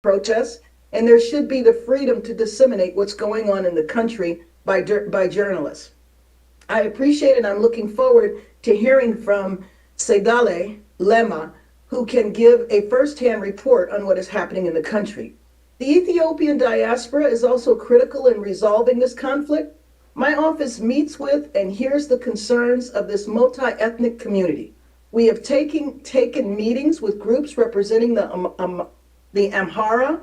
protests, and there should be the freedom to disseminate what's going on in the country by journalists. I appreciate and I'm looking forward to hearing from Segale Lema, who can give a firsthand report on what is happening in the country. The Ethiopian diaspora is also critical in resolving this conflict. My office meets with and hears the concerns of this multi-ethnic community. We have taken meetings with groups representing the Amhara,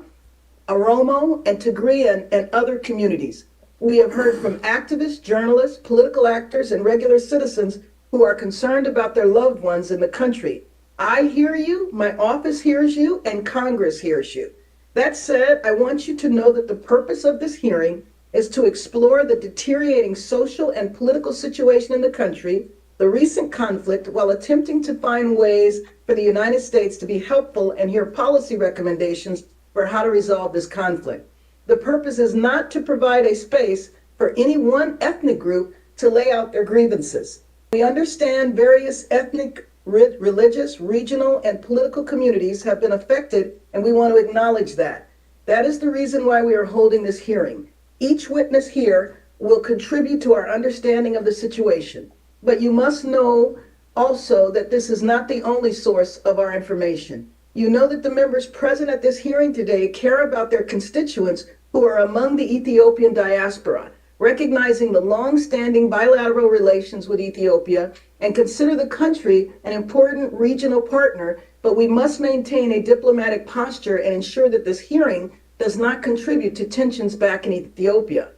Oromo, and Tigray and other communities. We have heard from activists, journalists, political actors, and regular citizens who are concerned about their loved ones in the country. I hear you, my office hears you, and Congress hears you. That said, I want you to know that the purpose of this hearing is to explore the deteriorating social and political situation in the country, the recent conflict, while attempting to find ways for the United States to be helpful and hear policy recommendations for how to resolve this conflict. The purpose is not to provide a space for any one ethnic group to lay out their grievances. We understand various ethnic, religious, regional, and political communities have been affected, and we want to acknowledge that. That is the reason why we are holding this hearing. Each witness here will contribute to our understanding of the situation. But you must know also that this is not the only source of our information. You know that the members present at this hearing today care about their constituents who are among the Ethiopian diaspora, recognizing the long-standing bilateral relations with Ethiopia and consider the country an important regional partner, but we must maintain a diplomatic posture and ensure that this hearing does not contribute to tensions back in Ethiopia.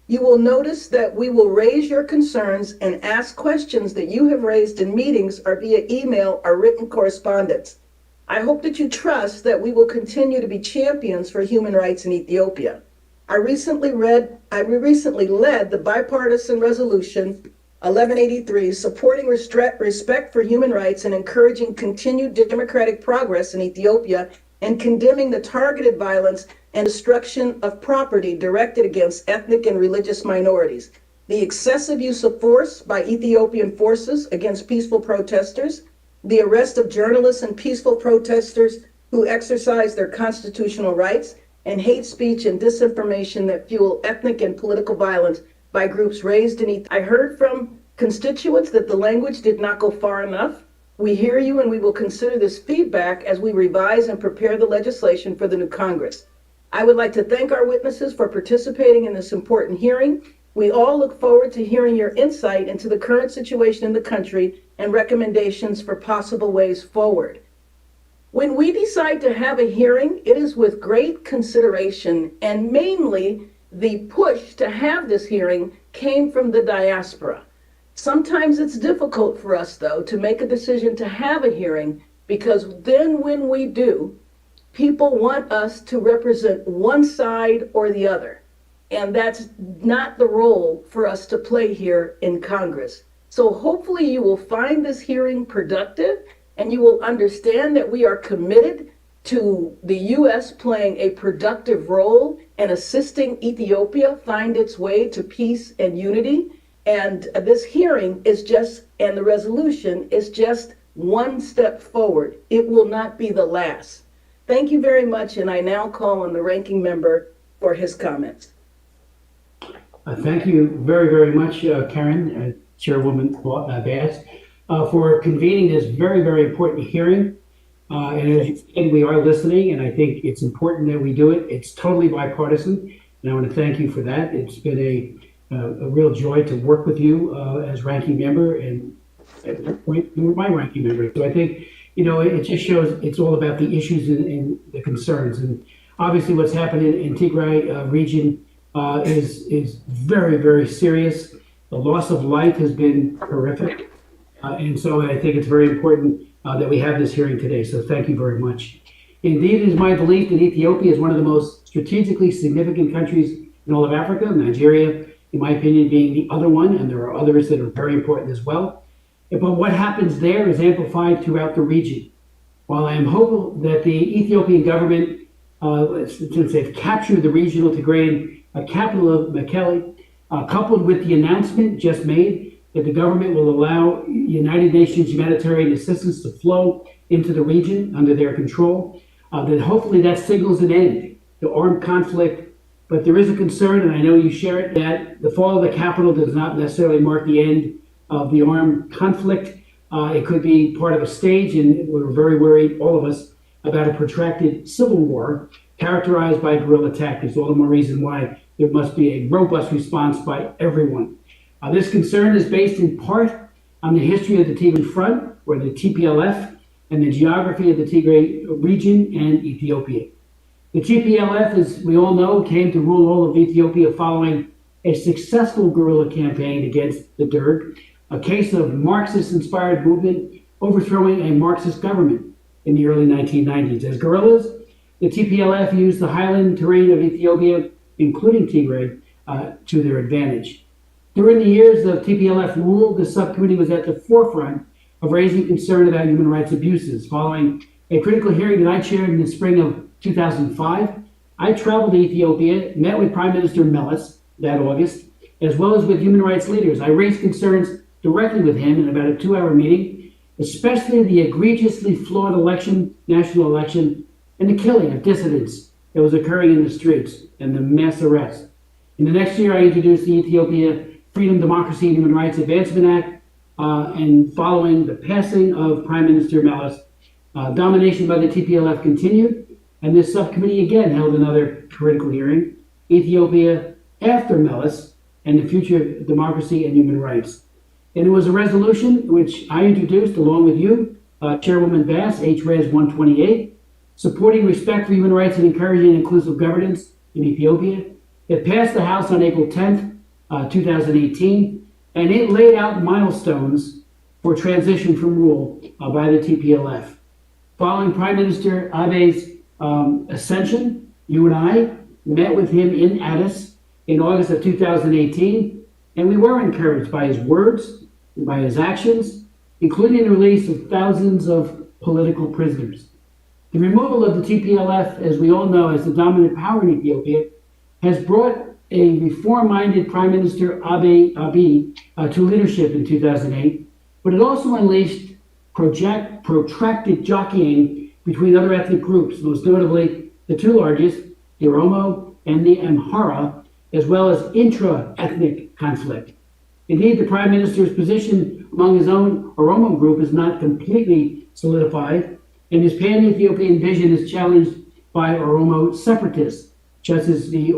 You will notice that we will raise your concerns and ask questions that you have raised in meetings or via email or written correspondence. I hope that you trust that we will continue to be champions for human rights in Ethiopia. I recently led the bipartisan resolution 1183 supporting respect for human rights and encouraging continued democratic progress in Ethiopia and condemning the targeted violence and destruction of property directed against ethnic and religious minorities, the excessive use of force by Ethiopian forces against peaceful protesters, the arrest of journalists and peaceful protesters who exercise their constitutional rights, and hate speech and disinformation that fuel ethnic and political violence by groups raised in Ethiopia. I heard from constituents that the language did not go far enough. We hear you and we will consider this feedback as we revise and prepare the legislation for the new Congress. I would like to thank our witnesses for participating in this important hearing. We all look forward to hearing your insight into the current situation in the country and recommendations for possible ways forward. When we decide to have a hearing, it is with great consideration, and mainly the push to have this hearing came from the diaspora. Sometimes it's difficult for us, though, to make a decision to have a hearing, because then when we do, people want us to represent one side or the other. And that's not the role for us to play here in Congress. So hopefully you will find this hearing productive and you will understand that we are committed to the U.S. playing a productive role and assisting Ethiopia find its way to peace and unity. And this hearing is just, and the resolution is just one step forward. It will not be the last. Thank you very much, and I now call on the ranking member for his comments. Thank you very, very much, Karen, Chairwoman Bass, for convening this very, very important hearing. And as you said, we are listening, and I think it's important that we do it. It's totally bipartisan, and I want to thank you for that. It's been a real joy to work with you as ranking member, and at that point, you were my ranking member. So I think, you know, it just shows it's all about the issues and the concerns. And obviously what's happened in Tigray region is very, very serious. The loss of life has been horrific. And so I think it's very important that we have this hearing today. So thank you very much. Indeed, it is my belief that Ethiopia is one of the most strategically significant countries in all of Africa, Nigeria, in my opinion, being the other one, and there are others that are very important as well. But what happens there is amplified throughout the region. While I am hopeful that the Ethiopian government, since they've captured the regional Tigrayan capital of Mekelle, coupled with the announcement just made that the government will allow United Nations humanitarian assistance to flow into the region under their control, that hopefully that signals an end to armed conflict. But there is a concern, and I know you share it, that the fall of the Capitol does not necessarily mark the end of the armed conflict. It could be part of a stage, and we're very worried, all of us, about a protracted civil war characterized by guerrilla tactics. All the more reason why there must be a robust response by everyone. This concern is based in part on the history of the Tigray Front, or the TPLF, and the geography of the Tigray region and Ethiopia. The TPLF, as we all know, came to rule all of Ethiopia following a successful guerrilla campaign against the Derg, a case of Marxist-inspired movement overthrowing a Marxist government in the early 1990s. As guerrillas, the TPLF used the highland terrain of Ethiopia, including Tigray, to their advantage. During the years of TPLF rule, the subcommittee was at the forefront of raising concern about human rights abuses. Following a critical hearing that I chaired in the spring of 2005, I traveled to Ethiopia, met with Prime Minister Meles that August, as well as with human rights leaders. I raised concerns directly with him in about a 2-hour meeting, especially the egregiously flawed national election, and the killing of dissidents that was occurring in the streets and the mass arrests. In the next year, I introduced the Ethiopia Freedom, Democracy, and Human Rights Advancement Act, and following the passing of Prime Minister Meles, domination by the TPLF continued, and this subcommittee again held another critical hearing, Ethiopia after Meles and the future of democracy and human rights. And it was a resolution which I introduced along with you, Chairwoman Bass, HRES 128, supporting respect for human rights and encouraging inclusive governance in Ethiopia. It passed the House on April 10th, 2018, and it laid out milestones for transition from rule by the TPLF. Following Prime Minister Abe's ascension, you and I met with him in Addis in August of 2018, and we were encouraged by his words and by his actions, including the release of thousands of political prisoners. The removal of the TPLF, as we all know, as the dominant power in Ethiopia, has brought a reform-minded Prime Minister Abe to leadership in 2008, but it also unleashed protracted jockeying between other ethnic groups, most notably the two largest, the Oromo and the Amhara, as well as intra-ethnic conflict. Indeed, the Prime Minister's position among his own Oromo group is not completely solidified, and his pan-Ethiopian vision is challenged by Oromo separatists, such as the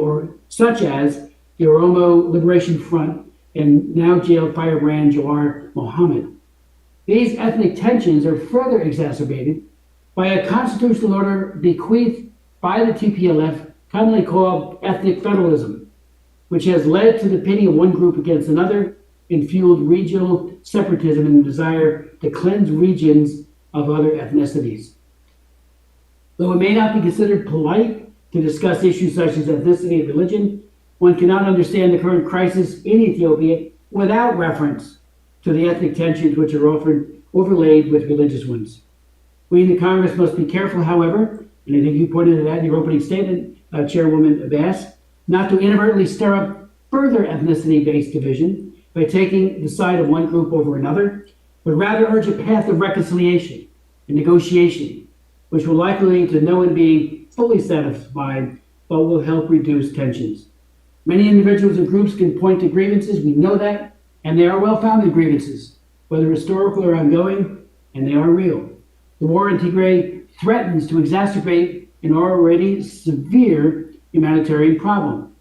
Oromo Liberation Front and now jailed firebrand Jawar Mohammed. These ethnic tensions are further exacerbated by a constitutional order bequeathed by the TPLF, commonly called ethnic federalism, which has led to the pitting of one group against another and fueled regional separatism and the desire to cleanse regions of other ethnicities. Though it may not be considered polite to discuss issues such as ethnicity and religion, one cannot understand the current crisis in Ethiopia without reference to the ethnic tensions which are often overlaid with religious ones. We in the Congress must be careful, however, and I think you pointed to that in your opening statement, Chairwoman Bass, not to inadvertently stir up further ethnicity-based division by taking the side of one group over another, but rather urge a path of reconciliation and negotiation, which will likely lead to no one being fully satisfied, but will help reduce tensions. Many individuals and groups can point to grievances, we know that, and they are well-founded grievances, whether historical or ongoing, and they are real. The war in Tigray threatens to exacerbate an already severe humanitarian problem.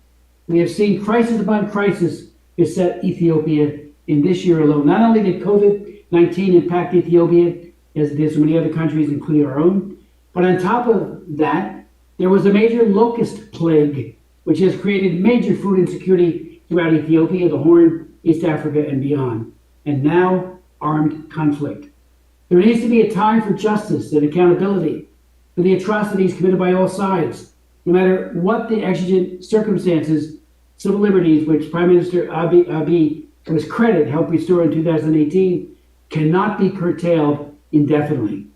We have seen crisis upon crisis beset Ethiopia in this year alone. Not only did COVID-19 impact Ethiopia, as it did so many other countries, including our own, but on top of that, there was a major locust plague, which has created major food insecurity throughout Ethiopia, the Horn, East Africa, and beyond, and now armed conflict. There needs to be a time for justice and accountability for the atrocities committed by all sides, no matter what the exigent circumstances. Civil liberties, which Prime Minister Abiy, to his credit, helped restore in 2018, cannot be curtailed indefinitely.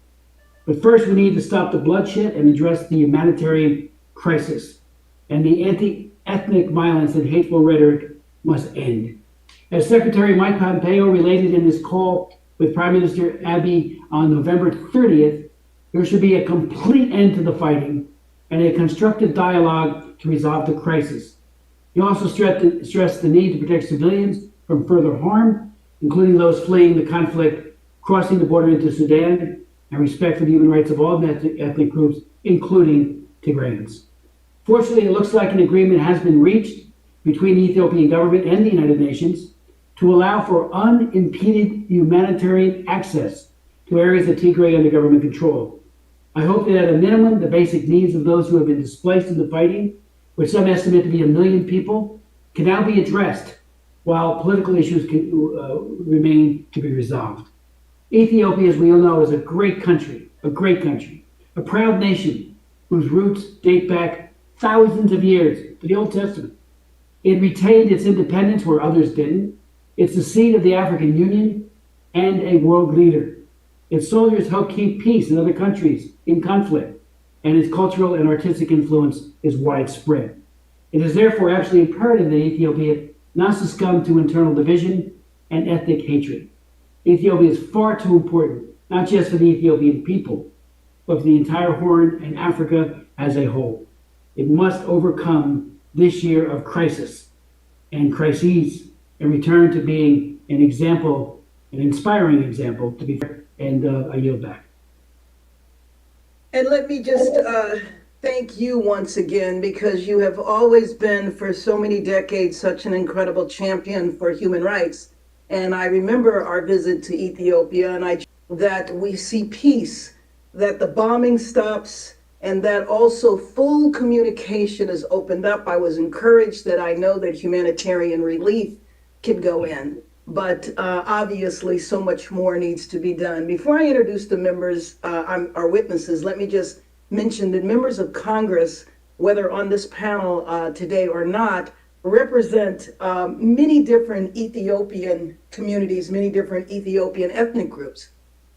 But first, we need to stop the bloodshed and address the humanitarian crisis, and the anti-ethnic violence and hateful rhetoric must end. As Secretary Mike Pompeo related in this call with Prime Minister Abiy on November 30th, There should be a complete end to the fighting and a constructive dialogue to resolve the crisis. He also stressed the need to protect civilians from further harm, including those fleeing the conflict, crossing the border into Sudan, and respect for the human rights of all ethnic groups, including Tigrayans. Fortunately, it looks like an agreement has been reached between the Ethiopian government and the United Nations to allow for unimpeded humanitarian access to areas of Tigray under government control. I hope that at a minimum, the basic needs of those who have been displaced in the fighting, which some estimate to be 1 million people, can now be addressed while political issues can remain to be resolved. Ethiopia, as we all know, is a great country, a proud nation whose roots date back thousands of years to the Old Testament. It retained its independence where others didn't. It's the seat of the African Union and a world leader. Its soldiers help keep peace in other countries in conflict, and its cultural and artistic influence is widespread. It is therefore actually imperative that Ethiopia not succumb to internal division and ethnic hatred. Ethiopia is far too important, not just for the Ethiopian people, but for the entire Horn and Africa as a whole. It must overcome this year of crisis and crises and return to being an example, an inspiring example, to be fair, and I yield back. And let me just thank you once again, because you have always been, for so many decades, such an incredible champion for human rights. And I remember our visit to Ethiopia, and that we see peace, that the bombing stops, and that also full communication is opened up. I was encouraged that I know that humanitarian relief can go in, but obviously so much more needs to be done. Before I introduce the members, our witnesses, let me just mention that members of Congress, whether on this panel today or not, represent many different Ethiopian communities, many different Ethiopian ethnic groups.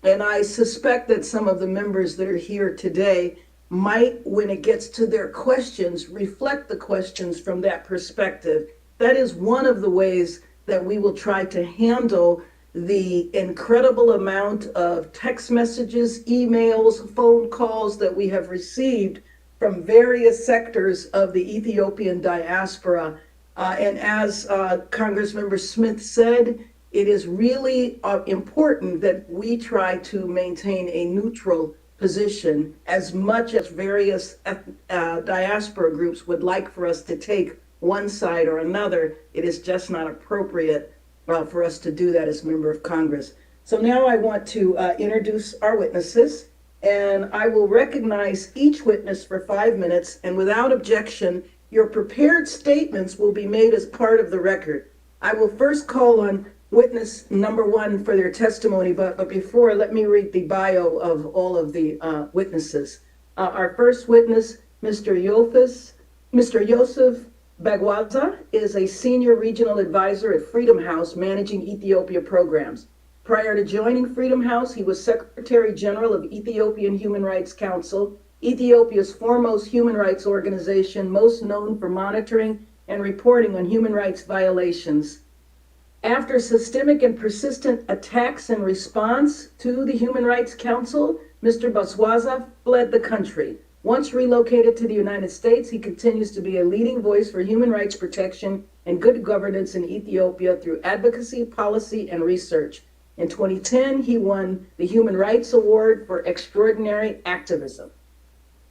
And I suspect that some of the members that are here today might, when it gets to their questions, reflect the questions from that perspective. That is one of the ways that we will try to handle the incredible amount of text messages, emails, phone calls that we have received from various sectors of the Ethiopian diaspora. And as Congressmember Smith said, it is really important that we try to maintain a neutral position, as much as various diaspora groups would like for us to take one side or another. It is just not appropriate for us to do that as a member of Congress. So now I want to introduce our witnesses, and I will recognize each witness for 5 minutes, and without objection, your prepared statements will be made as part of the record. I will first call on witness number 1 for their testimony, but before, let me read the bio of all of the witnesses. Our first witness, Mr. Yosef Bagwaza, is a senior regional advisor at Freedom House managing Ethiopia programs. Prior to joining Freedom House, he was Secretary General of Ethiopian Human Rights Council, Ethiopia's foremost human rights organization, most known for monitoring and reporting on human rights violations. After systemic and persistent attacks in response to the Human Rights Council, Mr. Bagwaza fled the country. Once relocated to the United States, he continues to be a leading voice for human rights protection and good governance in Ethiopia through advocacy, policy, and research. In 2010, he won the Human Rights Award for Extraordinary Activism.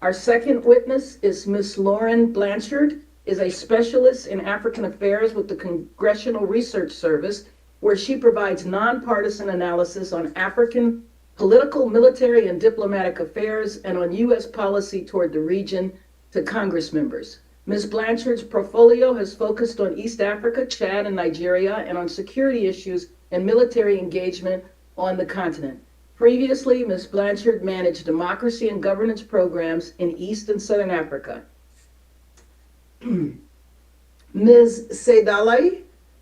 Our second witness is Ms. Lauren Blanchard, is a specialist in African affairs with the Congressional Research Service, where she provides nonpartisan analysis on African political, military, and diplomatic affairs and on U.S. policy toward the region to Congress members. Ms. Blanchard's portfolio has focused on East Africa, Chad, and Nigeria, and on security issues and military engagement on the continent. Previously, Ms. Blanchard managed democracy and governance programs in East and Southern Africa. Ms. Seydalai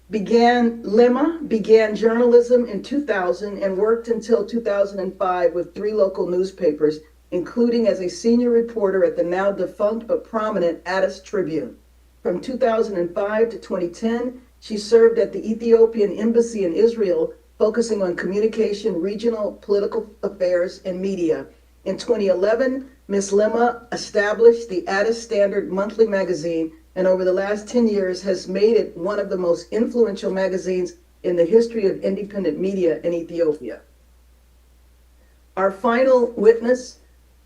began journalism in 2000 and worked until 2005 with 3 local newspapers, including as a senior reporter at the now defunct but prominent Addis Tribune. From 2005 to 2010, she served at the Ethiopian Embassy in Israel, focusing on communication, regional political affairs, and media. In 2011, Ms. Lema established the Addis Standard monthly magazine, and over the last 10 years has made it one of the most influential magazines in the history of independent media in Ethiopia. Our final witness,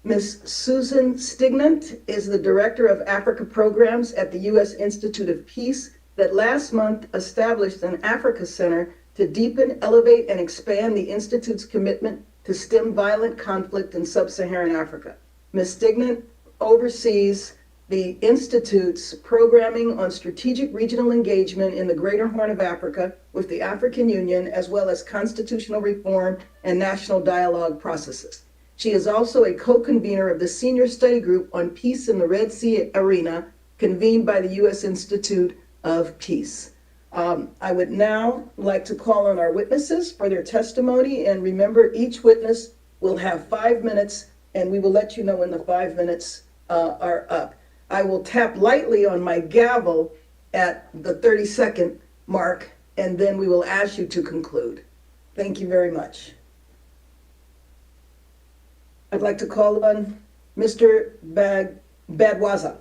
Ms. Susan Stignant, is the Director of Africa Programs at the U.S. Institute of Peace that last month established an Africa Center to deepen, elevate, and expand the Institute's commitment to stem violent conflict in sub-Saharan Africa. Ms. Stignant oversees the Institute's programming on strategic regional engagement in the Greater Horn of Africa with the African Union, as well as constitutional reform and national dialogue processes. She is also a co-convener of the Senior Study Group on Peace in the Red Sea Arena, convened by the U.S. Institute of Peace. I would now like to call on our witnesses for their testimony, and remember, each witness will have 5 minutes, and we will let you know when the 5 minutes are up. I will tap lightly on my gavel at the 30-second mark, and then we will ask you to conclude. Thank you very much. I'd like to call on Mr. Badwaza.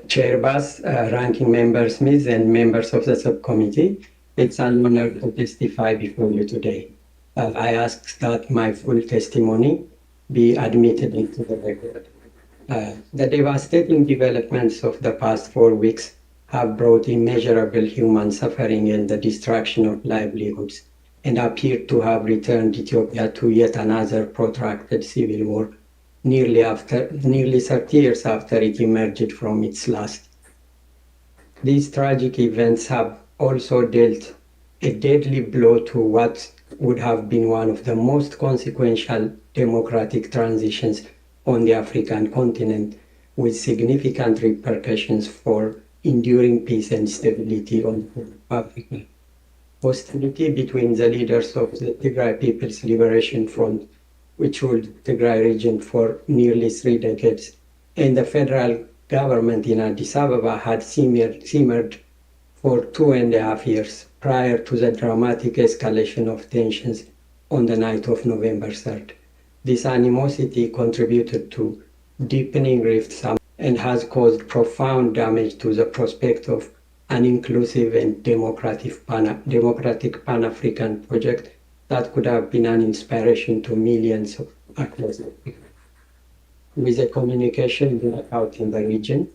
Chair Bass, ranking member Smith, and members of the subcommittee, it's an honor to testify before you today. I ask that my full testimony be admitted into the record. The devastating developments of the past 4 weeks have brought immeasurable human suffering and the destruction of livelihoods, and appear to have returned Ethiopia to yet another protracted civil war, nearly 30 years after it emerged from its last. These tragic events have also dealt a deadly blow to what would have been one of the most consequential democratic transitions on the African continent, with significant repercussions for enduring peace and stability on Africa. Hostility between the leaders of the Tigray People's Liberation Front, which ruled the Tigray region for nearly 3 decades, and the federal government in Addis Ababa had simmered for 2.5 years prior to the dramatic escalation of tensions on the night of November 3rd. This animosity contributed to deepening rifts and has caused profound damage to the prospect of an inclusive and democratic Pan-African project that could have been an inspiration to millions of across Africa. With a communication blackout in the region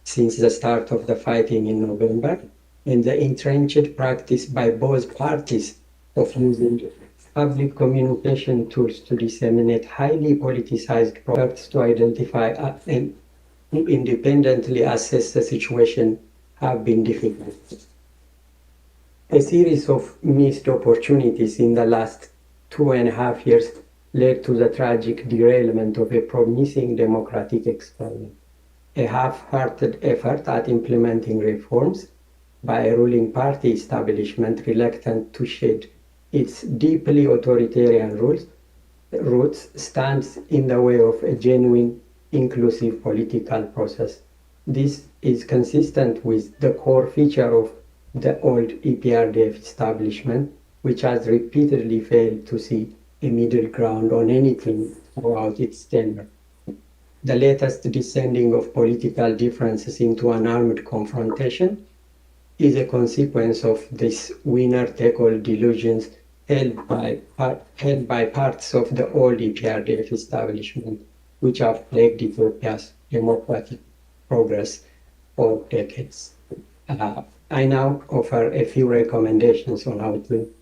since the start of the fighting in November, and the entrenched practice by both parties of using public communication tools to disseminate highly politicized efforts to identify and independently assess the situation have been difficult. A series of missed opportunities in the last 2.5 years led to the tragic derailment of a promising democratic experiment. A half-hearted effort at implementing reforms by a ruling party establishment reluctant to shed its deeply authoritarian roots stands in the way of a genuine, inclusive political process. This is consistent with the core feature of the old EPRDF establishment, which has repeatedly failed to see a middle ground on anything throughout its tenure. The latest descending of political differences into an armed confrontation is a consequence of this winner-take-all delusions held by parts of the old EPRDF establishment, which have plagued Ethiopia's democratic progress for decades. I now offer a few recommendations on how to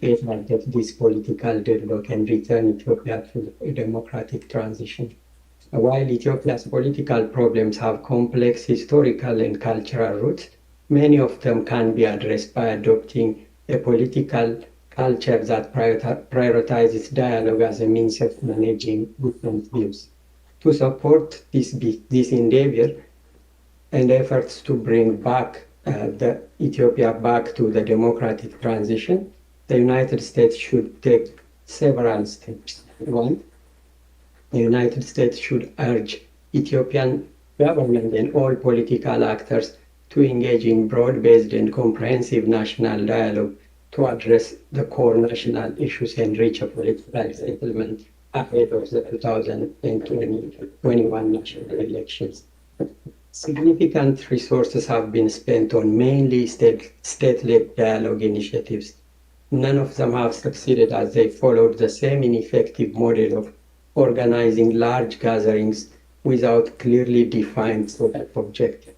eradicate this political deadlock and return Ethiopia to a democratic transition. While Ethiopia's political problems have complex historical and cultural roots, many of them can be addressed by adopting a political culture that prioritizes dialogue as a means of managing different views. To support this endeavor and efforts to bring back the Ethiopia back to the democratic transition, the United States should take several steps. One, the United States should urge Ethiopian government and all political actors to engage in broad-based and comprehensive national dialogue to address the core national issues and reach a political settlement ahead of the 2021 national elections. Significant resources have been spent on mainly state-led dialogue initiatives. None of them have succeeded as they followed the same ineffective model of organizing large gatherings without clearly defined social objectives.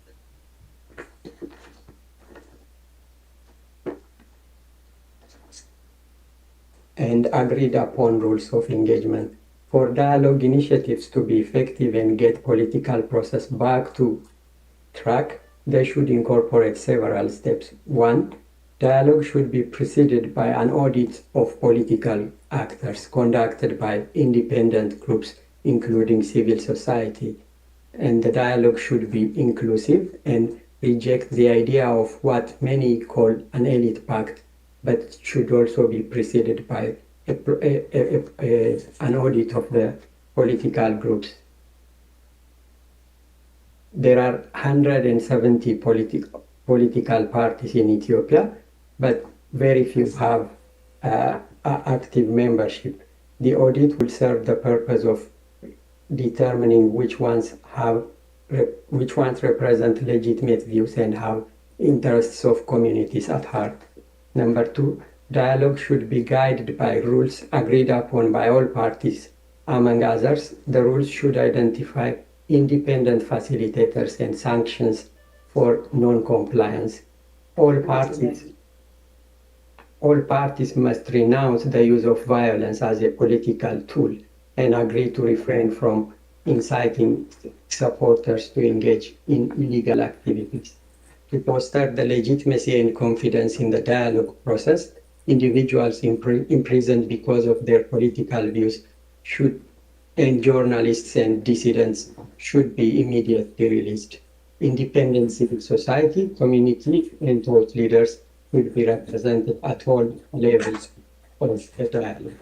And agreed upon rules of engagement. For dialogue initiatives to be effective and get political process back to track, they should incorporate several steps. One, dialogue should be preceded by an audit of political actors conducted by independent groups, including civil society. And the dialogue should be inclusive and reject the idea of what many call an elite pact, but should also be preceded by an audit of the political groups. There are 170 political parties in Ethiopia, but very few have active membership. The audit will serve the purpose of determining which ones represent legitimate views and have interests of communities at heart. Number two, dialogue should be guided by rules agreed upon by all parties. Among others, the rules should identify independent facilitators and sanctions for non-compliance. All parties must renounce the use of violence as a political tool and agree to refrain from inciting supporters to engage in illegal activities. To foster the legitimacy and confidence in the dialogue process, individuals imprisoned because of their political views and journalists and dissidents should be immediately released. Independent civil society, community, and thought leaders will be represented at all levels of the dialogue.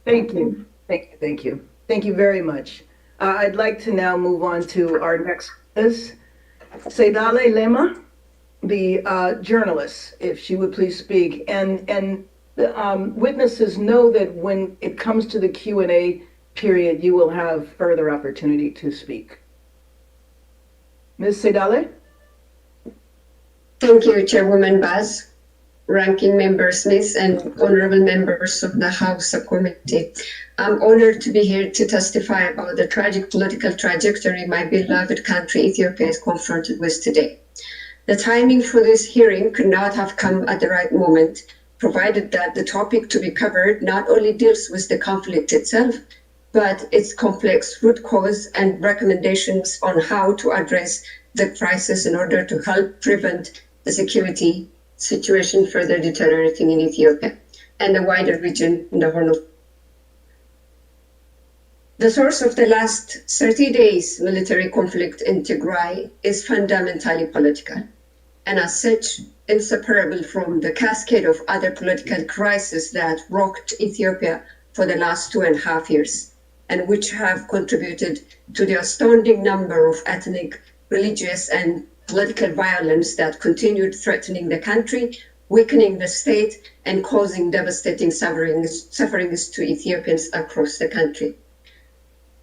Thank you. Thank you very much. I'd like to now move on to our next witness, Seydale Lema, the journalist, if she would please speak. And witnesses know that when it comes to the Q&A period, you will have further opportunity to speak. Ms. Seydale? Thank you, Chairwoman Baz, Ranking Member Smith, and honorable members of the House Subcommittee. I'm honored to be here to testify about the tragic political trajectory my beloved country, Ethiopia, is confronted with today. The timing for this hearing could not have come at the right moment, provided that the topic to be covered not only deals with the conflict itself, but its complex root cause and recommendations on how to address the crisis in order to help prevent the security situation further deteriorating in Ethiopia and the wider region in the Horn of. The source of the last 30 days military conflict in Tigray is fundamentally political, and as such, inseparable from the cascade of other political crises that rocked Ethiopia for the last 2.5 years, and which have contributed to the astounding number of ethnic, religious, and political violence that continued threatening the country, weakening the state, and causing devastating sufferings to Ethiopians across the country.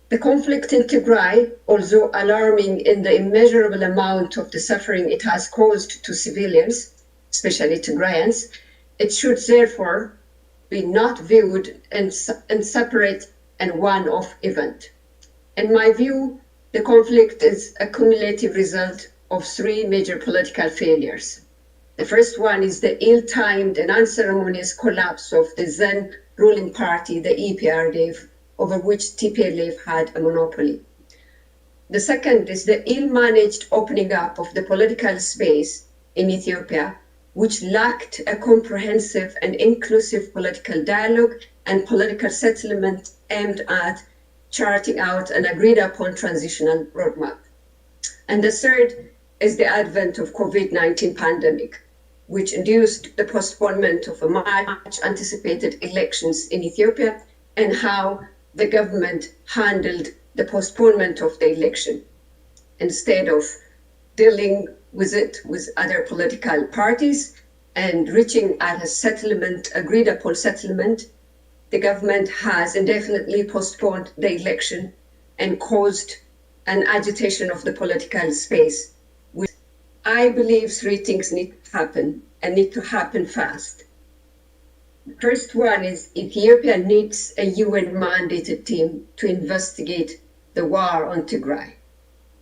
The conflict in Tigray, although alarming in the immeasurable amount of the suffering it has caused to civilians, especially Tigrayans, it should therefore be not viewed in separate and one-off event. In my view, the conflict is a cumulative result of 3 major political failures. The first one is the ill-timed and unceremonious collapse of the then ruling party, the EPRDF, over which TPLF had a monopoly. The second is the ill-managed opening up of the political space in Ethiopia, which lacked a comprehensive and inclusive political dialogue and political settlement aimed at charting out an agreed-upon transitional roadmap. And the third is the advent of COVID-19 pandemic, which induced the postponement of a much anticipated elections in Ethiopia, and how the government handled the postponement of the election. Instead of dealing with it with other political parties, and reaching at a settlement, agreed upon settlement, the government has indefinitely postponed the election and caused an agitation of the political space. I believe three things need to happen and need to happen fast. The first one is Ethiopia needs a UN mandated team to investigate the war on Tigray,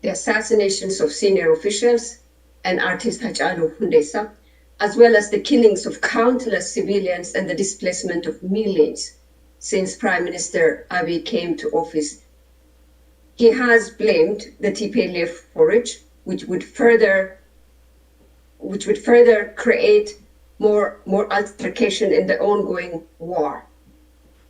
the assassinations of senior officials and artist Hachalu Hundessa, as well as the killings of countless civilians and the displacement of millions since Prime Minister Abiy came to office. He has blamed the TPLF for it, which would further create more altercation in the ongoing war.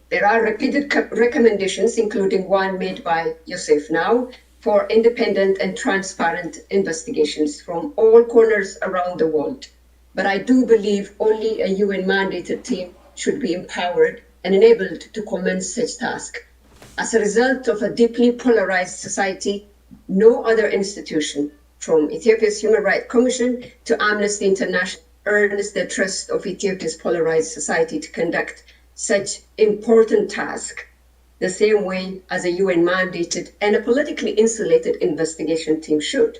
There are repeated recommendations, including one made by USIP now, for independent and transparent investigations from all corners around the world. But I do believe only a UN mandated team should be empowered and enabled to commence such task. As a result of a deeply polarized society, no other institution, from Ethiopia's Human Rights Commission to Amnesty International, earns the trust of Ethiopia's polarized society to conduct such important task the same way as a UN mandated and a politically insulated investigation team should.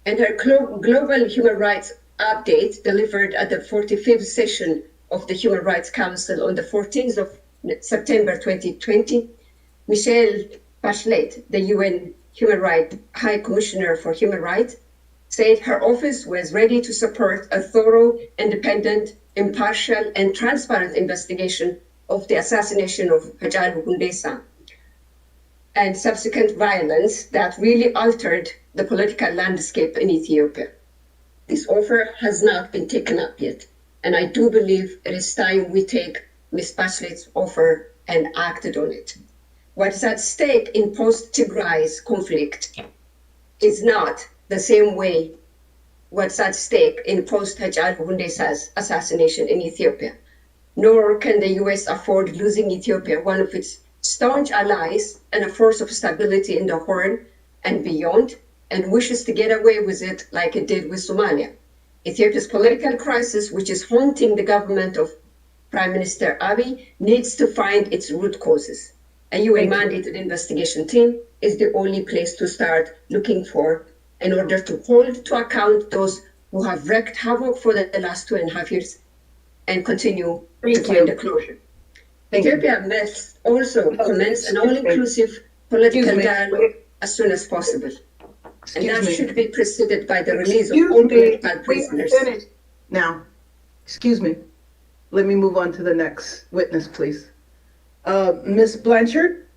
And her global human rights update delivered at the 45th session of the Human Rights Council on the 14th of September 2020, Michelle Bachelet, the UN Human Rights High Commissioner for Human Rights, said her office was ready to support a thorough, independent, impartial, and transparent investigation of the assassination of Hachalu Hundessa and subsequent violence that really altered the political landscape in Ethiopia. This offer has not been taken up yet, and I do believe it is time we take Ms. Bachelet's offer and acted on it. What is at stake in post-Tigray's conflict is not the same way what's at stake in post-Hachalu Hundessa's assassination in Ethiopia. Nor can the US afford losing Ethiopia, one of its staunch allies and a force of stability in the Horn and beyond, and wishes to get away with it like it did with Somalia. Ethiopia's political crisis, which is haunting the government of Prime Minister Abiy, needs to find its root causes. A UN-mandated investigation team is the only place to start looking for in order to hold to account those who have wreaked havoc for the last 2.5 years and continue to find a closure. Ethiopia must also commence an all-inclusive political dialogue as soon as possible. And that should be preceded by the release of all political prisoners. Now, excuse me. Let me move on to the next witness, please. Ms. Blanchard?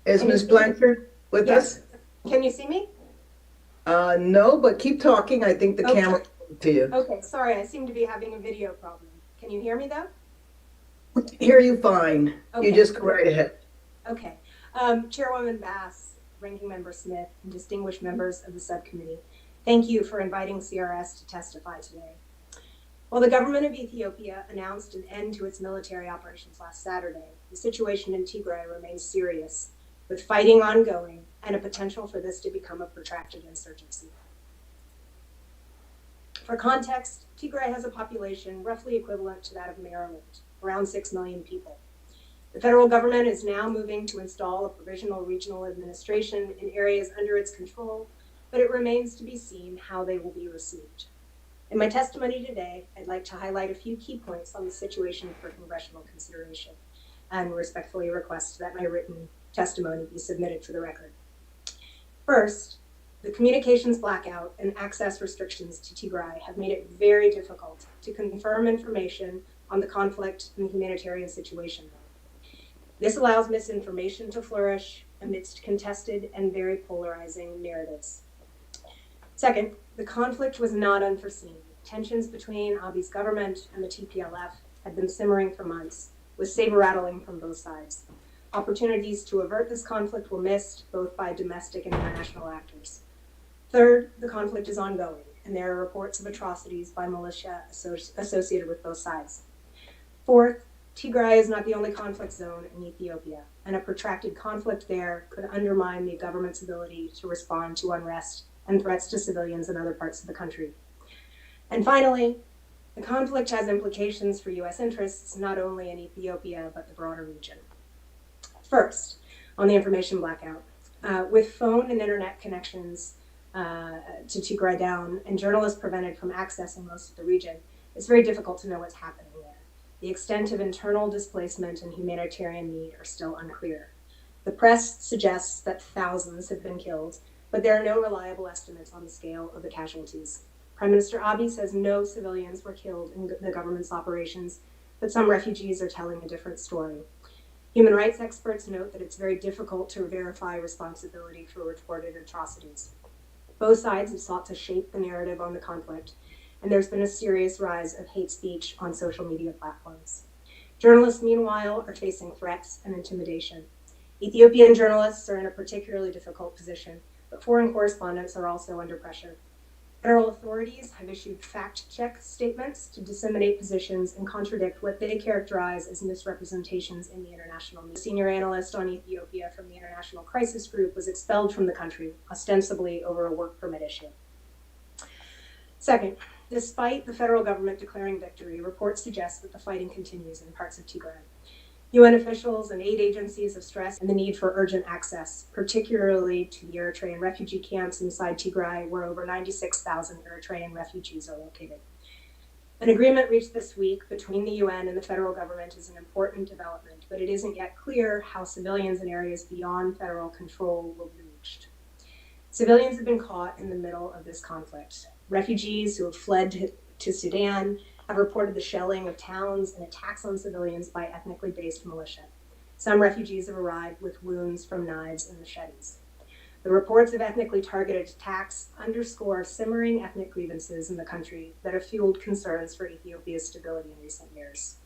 Is Ms. Blanchard with us? Can you see me? No, but keep talking. I think the Okay. camera to you. Okay, sorry, I seem to be having a video problem. Can you hear me though? Hear you fine. Okay. You just go right ahead. Okay. Chairwoman Bass, Ranking Member Smith, and distinguished members of the subcommittee, thank you for inviting CRS to testify today. While the government of Ethiopia announced an end to its military operations last Saturday, the situation in Tigray remains serious, with fighting ongoing and a potential for this to become a protracted insurgency. For context, Tigray has a population roughly equivalent to that of Maryland, around 6 million people. The federal government is now moving to install a provisional regional administration in areas under its control, but it remains to be seen how they will be received. In my testimony today, I'd like to highlight a few key points on the situation for congressional consideration and respectfully request that my written testimony be submitted for the record. First, the communications blackout and access restrictions to Tigray have made it very difficult to confirm information on the conflict and the humanitarian situation. This allows misinformation to flourish amidst contested and very polarizing narratives. Second, the conflict was not unforeseen. Tensions between Abiy's government and the TPLF had been simmering for months, with saber rattling from both sides. Opportunities to avert this conflict were missed, both by domestic and international actors. Third, the conflict is ongoing, and there are reports of atrocities by militia associated with both sides. Fourth, Tigray is not the only conflict zone in Ethiopia, and a protracted conflict there could undermine the government's ability to respond to unrest and threats to civilians in other parts of the country. And finally, the conflict has implications for U.S. interests, not only in Ethiopia, but the broader region. First, on the information blackout. With phone and internet connections to Tigray down and journalists prevented from accessing most of the region, it's very difficult to know what's happening there. The extent of internal displacement and humanitarian need are still unclear. The press suggests that thousands have been killed, but there are no reliable estimates on the scale of the casualties. Prime Minister Abiy says no civilians were killed in the government's operations, but some refugees are telling a different story. Human rights experts note that it's very difficult to verify responsibility for reported atrocities. Both sides have sought to shape the narrative on the conflict, and there's been a serious rise of hate speech on social media platforms. Journalists, meanwhile, are facing threats and intimidation. Ethiopian journalists are in a particularly difficult position, but foreign correspondents are also under pressure. Federal authorities have issued fact-check statements to disseminate positions and contradict what they characterize as misrepresentations in the international media. A senior analyst on Ethiopia from the International Crisis Group was expelled from the country, ostensibly over a work permit issue. Second, despite the federal government declaring victory, reports suggest that the fighting continues in parts of Tigray. UN officials and aid agencies have stressed the need for urgent access, particularly to the Eritrean refugee camps inside Tigray, where over 96,000 Eritrean refugees are located. An agreement reached this week between the UN and the federal government is an important development, but it isn't yet clear how civilians in areas beyond federal control will be reached. Civilians have been caught in the middle of this conflict. Refugees who have fled to Sudan have reported the shelling of towns and attacks on civilians by ethnically based militia. Some refugees have arrived with wounds from knives and machetes. The reports of ethnically targeted attacks underscore simmering ethnic grievances in the country that have fueled concerns for Ethiopia's stability in recent years.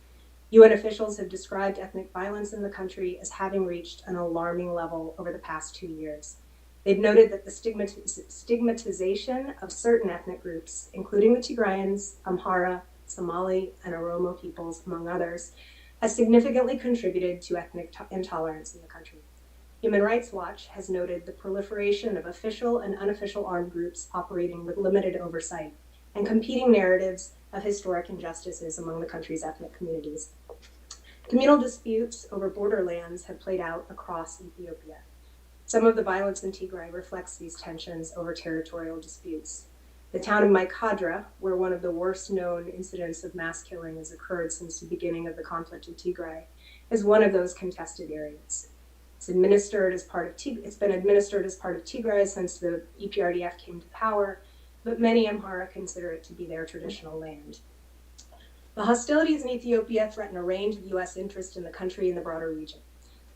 UN officials have described ethnic violence in the country as having reached an alarming level over the past 2 years. They've noted that the stigmatization of certain ethnic groups, including the Tigrayans, Amhara, Somali, and Oromo peoples, among others, has significantly contributed to ethnic intolerance in the country. Human Rights Watch has noted the proliferation of official and unofficial armed groups operating with limited oversight and competing narratives of historic injustices among the country's ethnic communities. Communal disputes over borderlands have played out across Ethiopia. Some of the violence in Tigray reflects these tensions over territorial disputes. The town of Maikadra, where one of the worst known incidents of mass killing has occurred since the beginning of the conflict in Tigray, is one of those contested areas. It's been administered as part of Tigray since the EPRDF came to power, but many Amhara consider it to be their traditional land. The hostilities in Ethiopia threaten a range of U.S. interests in the country and the broader region.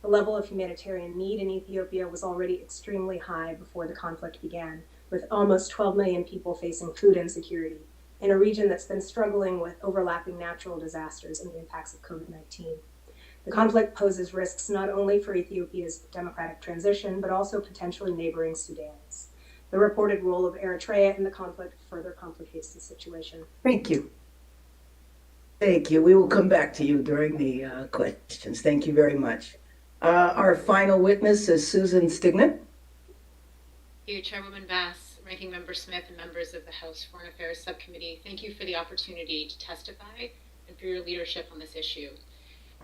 The level of humanitarian need in Ethiopia was already extremely high before the conflict began, with almost 12 million people facing food insecurity in a region that's been struggling with overlapping natural disasters and the impacts of COVID-19. The conflict poses risks not only for Ethiopia's democratic transition, but also potentially neighboring Sudan's. The reported role of Eritrea in the conflict further complicates the situation. Thank you. Thank you. We will come back to you during the questions. Thank you very much. Our final witness is Susan Stignett. Thank you, Chairwoman Bass, Ranking Member Smith, and members of the House Foreign Affairs Subcommittee. Thank you for the opportunity to testify and for your leadership on this issue.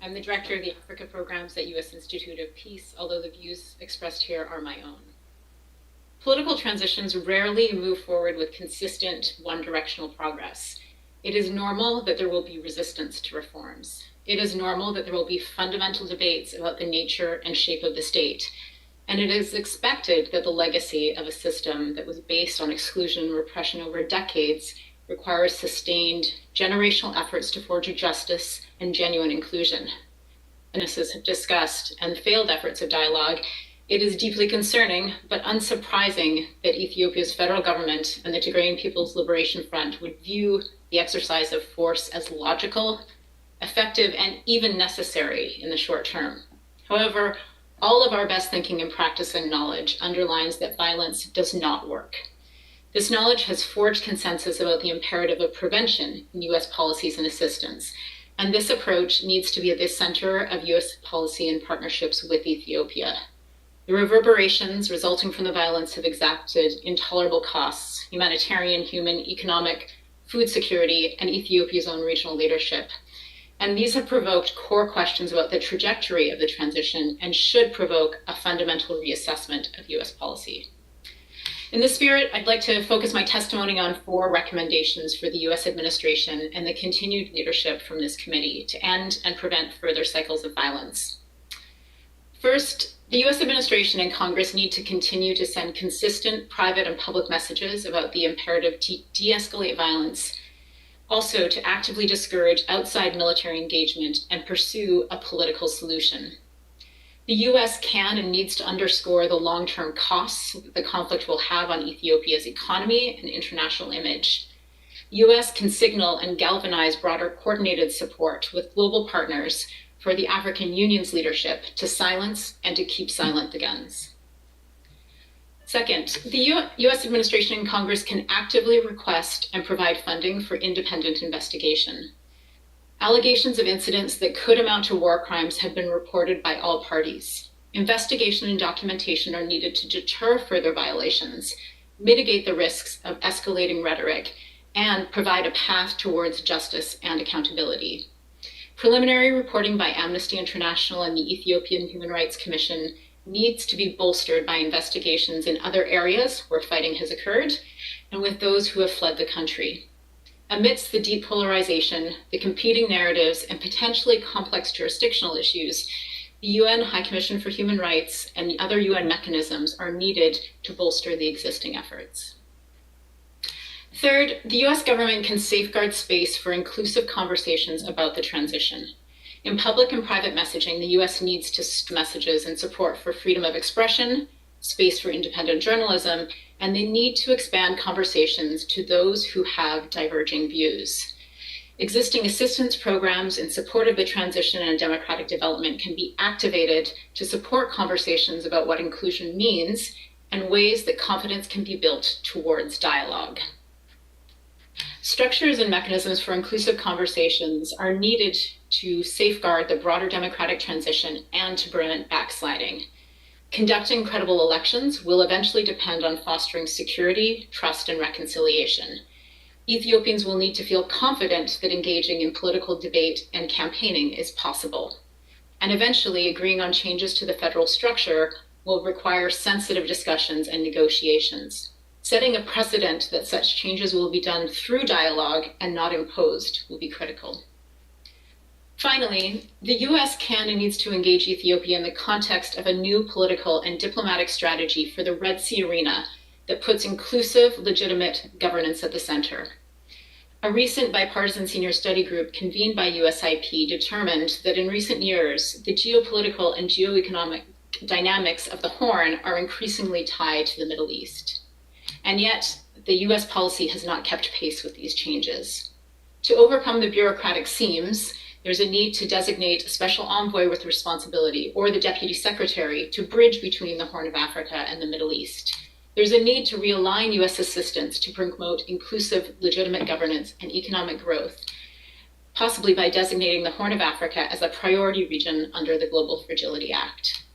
I'm the director of the Africa programs at U.S. Institute of Peace, although the views expressed here are my own. Political transitions rarely move forward with consistent, one-directional progress. It is normal that there will be resistance to reforms. It is normal that there will be fundamental debates about the nature and shape of the state. And it is expected that the legacy of a system that was based on exclusion and repression over decades requires sustained generational efforts to forge justice and genuine inclusion. And as have discussed, and failed efforts of dialogue, it is deeply concerning but unsurprising that Ethiopia's federal government and the Tigrayan People's Liberation Front would view the exercise of force as logical, effective, and even necessary in the short term. However, all of our best thinking and practice and knowledge underlines that violence does not work. This knowledge has forged consensus about the imperative of prevention in U.S. policies and assistance, and this approach needs to be at the center of US policy and partnerships with Ethiopia. The reverberations resulting from the violence have exacted intolerable costs, humanitarian, human, economic, food security, and Ethiopia's own regional leadership. And these have provoked core questions about the trajectory of the transition and should provoke a fundamental reassessment of US policy. In this spirit, I'd like to focus my testimony on 4 recommendations for the US administration and the continued leadership from this committee to end and prevent further cycles of violence. First, the US administration and Congress need to continue to send consistent private and public messages about the imperative to de-escalate violence, also to actively discourage outside military engagement and pursue a political solution. The US can and needs to underscore the long-term costs that the conflict will have on Ethiopia's economy and international image. The US can signal and galvanize broader coordinated support with global partners for the African Union's leadership to silence and to keep silent the guns. Second, the US administration and Congress can actively request and provide funding for independent investigation. Allegations of incidents that could amount to war crimes have been reported by all parties. Investigation and documentation are needed to deter further violations, mitigate the risks of escalating rhetoric, and provide a path towards justice and accountability. Preliminary reporting by Amnesty International and the Ethiopian Human Rights Commission needs to be bolstered by investigations in other areas where fighting has occurred and with those who have fled the country. Amidst the deep polarization, the competing narratives, and potentially complex jurisdictional issues, the UN High Commission for Human Rights and the other UN mechanisms are needed to bolster the existing efforts. Third, the US government can safeguard space for inclusive conversations about the transition. In public and private messaging, the US needs to messages and support for freedom of expression, space for independent journalism, and they need to expand conversations to those who have diverging views. Existing assistance programs in support of the transition and democratic development can be activated to support conversations about what inclusion means and ways that confidence can be built towards dialogue. Structures and mechanisms for inclusive conversations are needed to safeguard the broader democratic transition and to prevent backsliding. Conducting credible elections will eventually depend on fostering security, trust, and reconciliation. Ethiopians will need to feel confident that engaging in political debate and campaigning is possible. And eventually, agreeing on changes to the federal structure will require sensitive discussions and negotiations. Setting a precedent that such changes will be done through dialogue and not imposed will be critical. Finally, the US can and needs to engage Ethiopia in the context of a new political and diplomatic strategy for the Red Sea arena that puts inclusive, legitimate governance at the center. A recent bipartisan senior study group convened by USIP determined that in recent years, the geopolitical and geoeconomic dynamics of the Horn are increasingly tied to the Middle East. And yet, the US policy has not kept pace with these changes. To overcome the bureaucratic seams, there's a need to designate a special envoy with responsibility or the deputy secretary to bridge between the Horn of Africa and the Middle East. There's a need to realign US assistance to promote inclusive, legitimate governance and economic growth, possibly by designating the Horn of Africa as a priority region under the Global Fragility Act.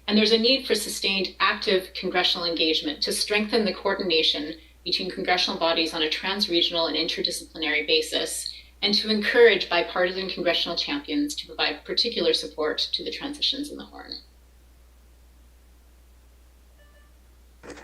And there's a need for sustained active congressional engagement to strengthen the coordination between congressional bodies on a trans-regional and interdisciplinary basis, and to encourage bipartisan congressional champions to provide particular support to the transitions in the Horn.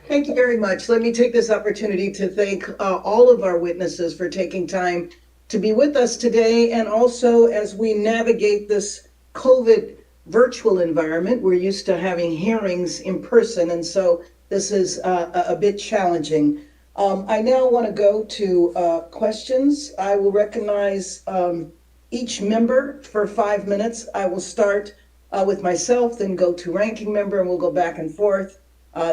Thank you very much. Let me take this opportunity to thank all of our witnesses for taking time to be with us today, and also as we navigate this COVID virtual environment. We're used to having hearings in person, and so this is a bit challenging. I now want to go to questions. I will recognize each member for 5 minutes. I will start with myself, then go to ranking member, and we'll go back and forth,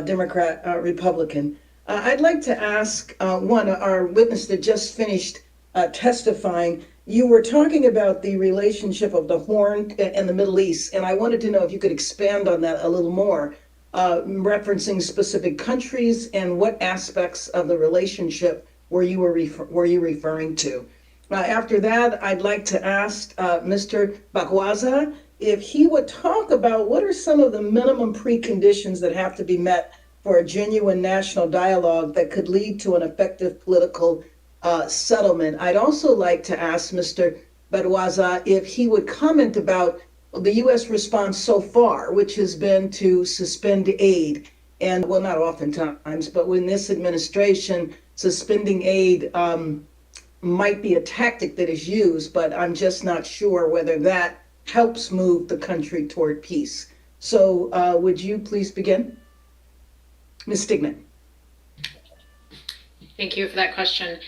Democrat, Republican. I'd like to ask our witness that just finished testifying. You were talking about the relationship of the Horn and the Middle East, and I wanted to know if you could expand on that a little more, referencing specific countries and what aspects of the relationship were you referring to. After that, I'd like to ask Mr. Bagwaza if he would talk about what are some of the minimum preconditions that have to be met for a genuine national dialogue that could lead to an effective political settlement. I'd also like to ask Mr. Bagwaza if he would comment about the U.S. response so far, which has been to suspend aid. And well, not oftentimes, but when this administration suspending aid might be a tactic that is used, but I'm just not sure whether that helps move the country toward peace. So would you please begin? Ms. Stigman. Thank you for that question.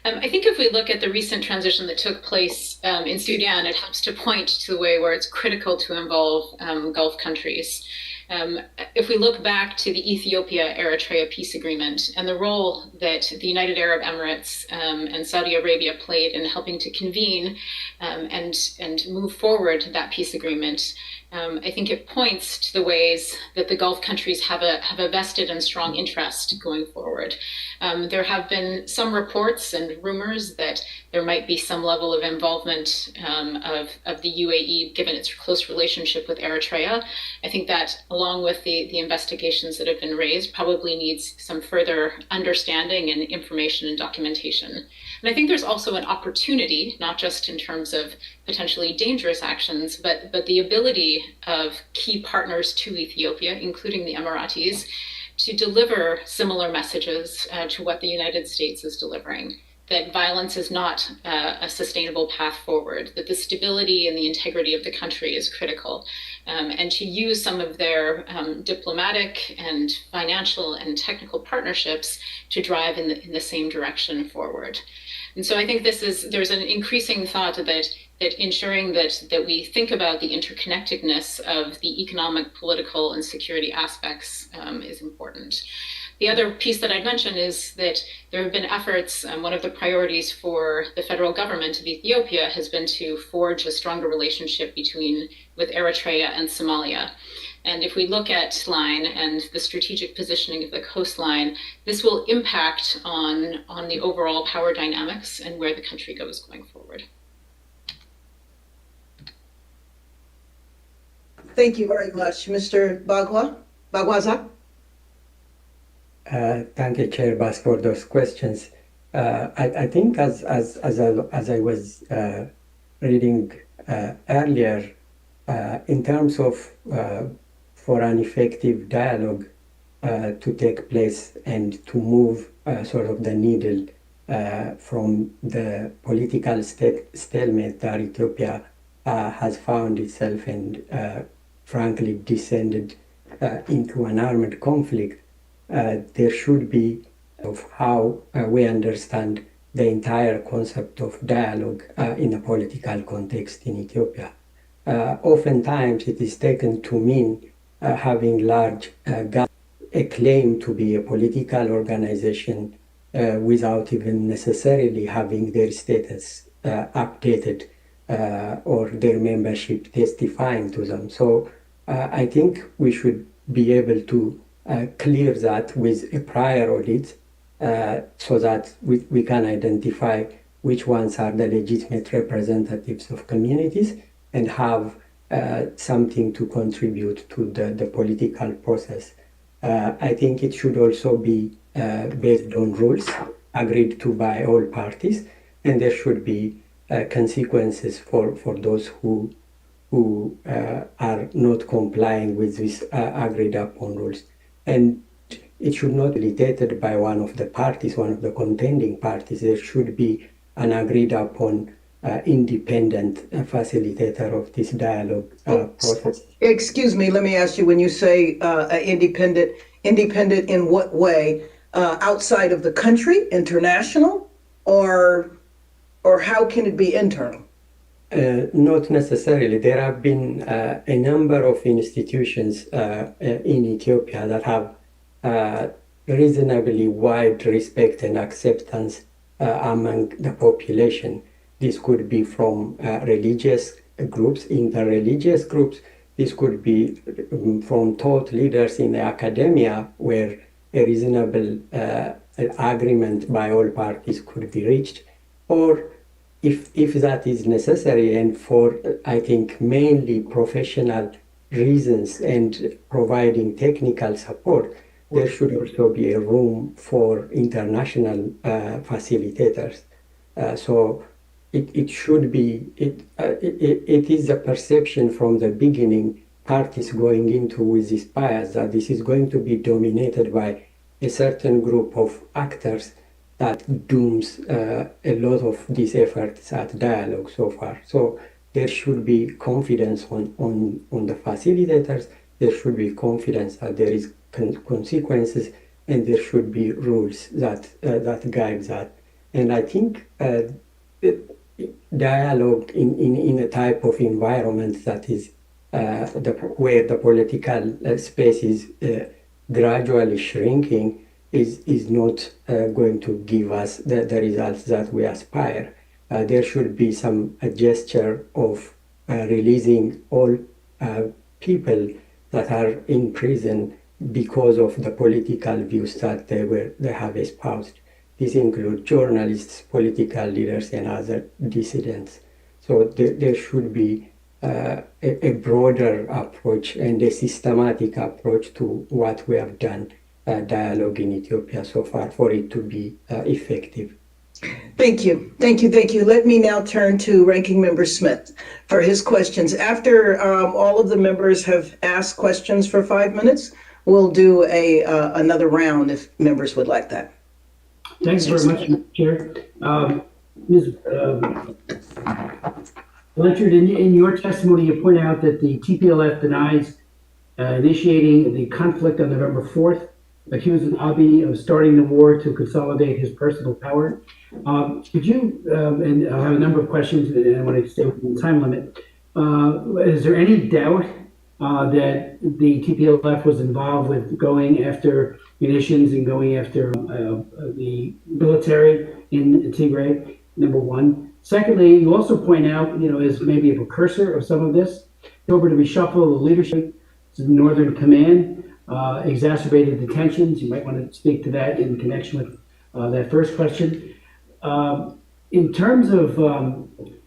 I think if we look at the recent transition that took place in Sudan, it helps to point to the way where it's critical to involve Gulf countries. If we look back to the Ethiopia-Eritrea peace agreement and the role that the United Arab Emirates and Saudi Arabia played in helping to convene and move forward that peace agreement, I think it points to the ways that the Gulf countries have a vested and strong interest going forward. There have been some reports and rumors that there might be some level of involvement of the UAE, given its close relationship with Eritrea. I think that, along with the investigations that have been raised, probably needs some further understanding and information and documentation. And I think there's also an opportunity, not just in terms of potentially dangerous actions, but the ability of key partners to Ethiopia, including the Emiratis, to deliver similar messages to what the United States is delivering, that violence is not a sustainable path forward, that the stability and the integrity of the country is critical, and to use some of their diplomatic and financial and technical partnerships to drive in the same direction forward. And so I think there's an increasing thought that ensuring that we think about the interconnectedness of the economic, political, and security aspects is important. The other piece that I'd mention is that there have been efforts, one of the priorities for the federal government of Ethiopia has been to forge a stronger relationship with Eritrea and Somalia. And if we look at line and the strategic positioning of the coastline, this will impact on the overall power dynamics and where the country goes going forward. Thank you very much. Mr. Bagwaza? Thank you, Chair Bass, for those questions. I think as I was reading earlier, in terms of for an effective dialogue to take place and to move sort of the needle from the political stalemate that Ethiopia has found itself and frankly descended into an armed conflict, there should be of how we understand the entire concept of dialogue in a political context in Ethiopia. Oftentimes it is taken to mean having large a claim to be a political organization without even necessarily having their status updated or their membership testifying to them. So I think we should be able to clear that with a prior audit so that we can identify which ones are the legitimate representatives of communities and have something to contribute to the political process. I think it should also be based on rules agreed to by all parties, and there should be consequences for those who are not complying with these agreed upon rules. And it should not be dictated by one of the parties, one of the contending parties. There should be an agreed upon independent facilitator of this dialogue process. Excuse me, let me ask you, when you say independent in what way? Outside of the country, international, or how can it be internal? Not necessarily. There have been a number of institutions in Ethiopia that have reasonably wide respect and acceptance among the population. This could be from religious groups, interreligious groups. This could be from thought leaders in the academia, where a reasonable agreement by all parties could be reached, or if that is necessary, and for, I think, mainly professional reasons and providing technical support, there should also be a room for international facilitators. So it should be, it is a perception from the beginning, parties going into with this bias that this is going to be dominated by a certain group of actors that dooms a lot of these efforts at dialogue so far. So there should be confidence on the facilitators, there should be confidence that there is consequences, and there should be rules that guide that. And I think dialogue in a type of environment that is where the political space is gradually shrinking is not going to give us the results that we aspire. There should be some gesture of releasing all people that are in prison because of the political views that they have espoused. These include journalists, political leaders, and other dissidents. So there should be a broader approach and a systematic approach to what we have done dialogue in Ethiopia so far for it to be effective. Thank you. Thank you. Thank you. Let me now turn to Ranking Member Smith for his questions. After all of the members have asked questions for 5 minutes, we'll do another round if members would like that. Thanks very much, Chair. Ms. Blanchard, in your testimony, you point out that the TPLF denies initiating the conflict on November 4th, accusing Abiy of starting the war to consolidate his personal power. Could you, and I have a number of questions, and I want to stay within the time limit. Is there any doubt that the TPLF was involved with going after munitions and going after the military in Tigray, number one? Secondly, you also point out, as maybe a precursor of some of this, over to reshuffle the leadership, the Northern Command, exacerbated the tensions. You might want to speak to that in connection with that first question. In terms of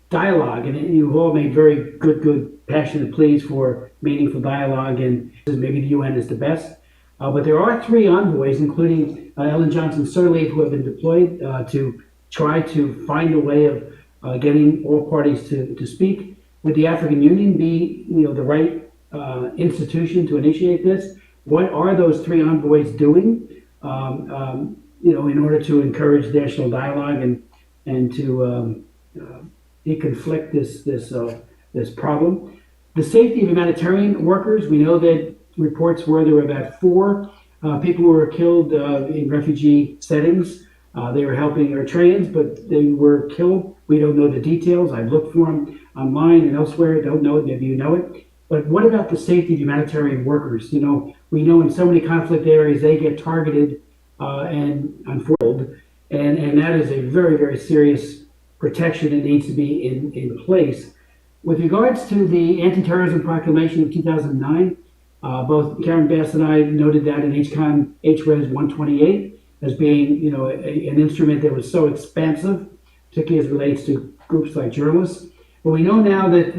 dialogue, and you've all made very good, passionate pleas for meaningful dialogue, and maybe the UN is the best. But there are 3 envoys, including Ellen Johnson-Sirleaf, who have been deployed to try to find a way of getting all parties to speak. Would the African Union be, the right institution to initiate this? What are those 3 envoys doing, in order to encourage national dialogue and to deconflict this problem? The safety of humanitarian workers. We know that reports were there were about 4 people who were killed in refugee settings. They were helping Eritreans, but they were killed. We don't know the details. I've looked for them online and elsewhere. Don't know it. Maybe you know it. But what about the safety of humanitarian workers? We know in so many conflict areas they get targeted and unfolded, and that is a very, very serious protection that needs to be in place. With regards to the Anti-Terrorism Proclamation of 2009, both Karen Bass and I noted that in HRES 128 as being, an instrument that was so expansive, particularly as it relates to groups like journalists. But we know now that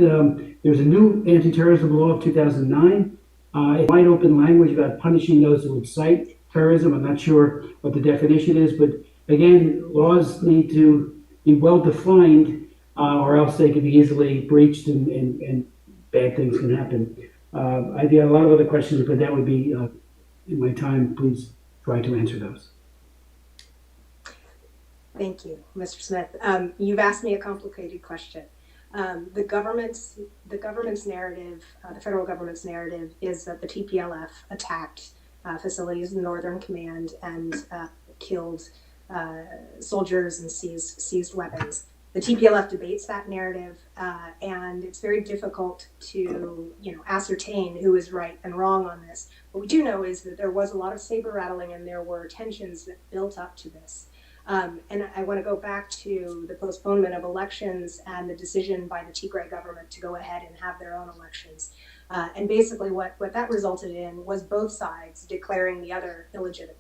there's a new anti-terrorism law of 2009, wide open language about punishing those who incite terrorism. I'm not sure what the definition is, but again, laws need to be well defined, or else they can be easily breached and bad things can happen. I have a lot of other questions, but that would be in my time. Please try to answer those. Thank you, Mr. Smith. You've asked me a complicated question. The government's narrative, the federal government's narrative, is that the TPLF attacked facilities in Northern Command and killed soldiers and seized weapons. The TPLF debates that narrative, and it's very difficult to ascertain who is right and wrong on this. What we do know is that there was a lot of saber rattling and there were tensions that built up to this. And I want to go back to the postponement of elections and the decision by the Tigray government to go ahead and have their own elections. And basically what that resulted in was both sides declaring the other illegitimate.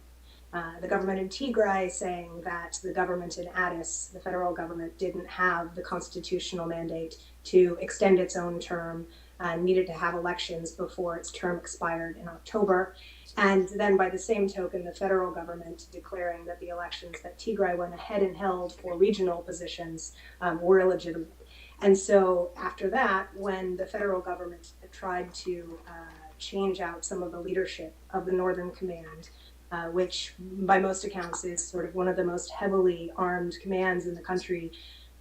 the government in Tigray saying that the government in Addis, the federal government, didn't have the constitutional mandate to extend its own term and needed to have elections before its term expired in October. And then by the same token, the federal government declaring that the elections that Tigray went ahead and held for regional positions were illegitimate. And so after that, when the federal government tried to change out some of the leadership of the Northern Command, which by most accounts is sort of one of the most heavily armed commands in the country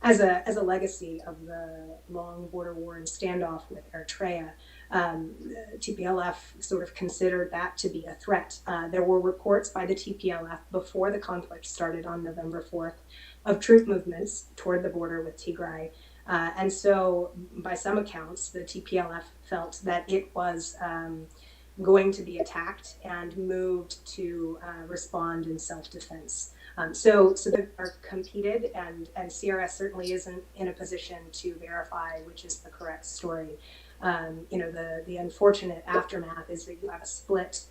as a legacy of the long border war and standoff with Eritrea. TPLF sort of considered that to be a threat. There were reports by the TPLF before the conflict started on November 4th of troop movements toward the border with Tigray. And so by some accounts, the TPLF felt that it was going to be attacked and moved to respond in self-defense. So they are competed, and CRS certainly isn't in a position to verify which is the correct story. The unfortunate aftermath is that you have a split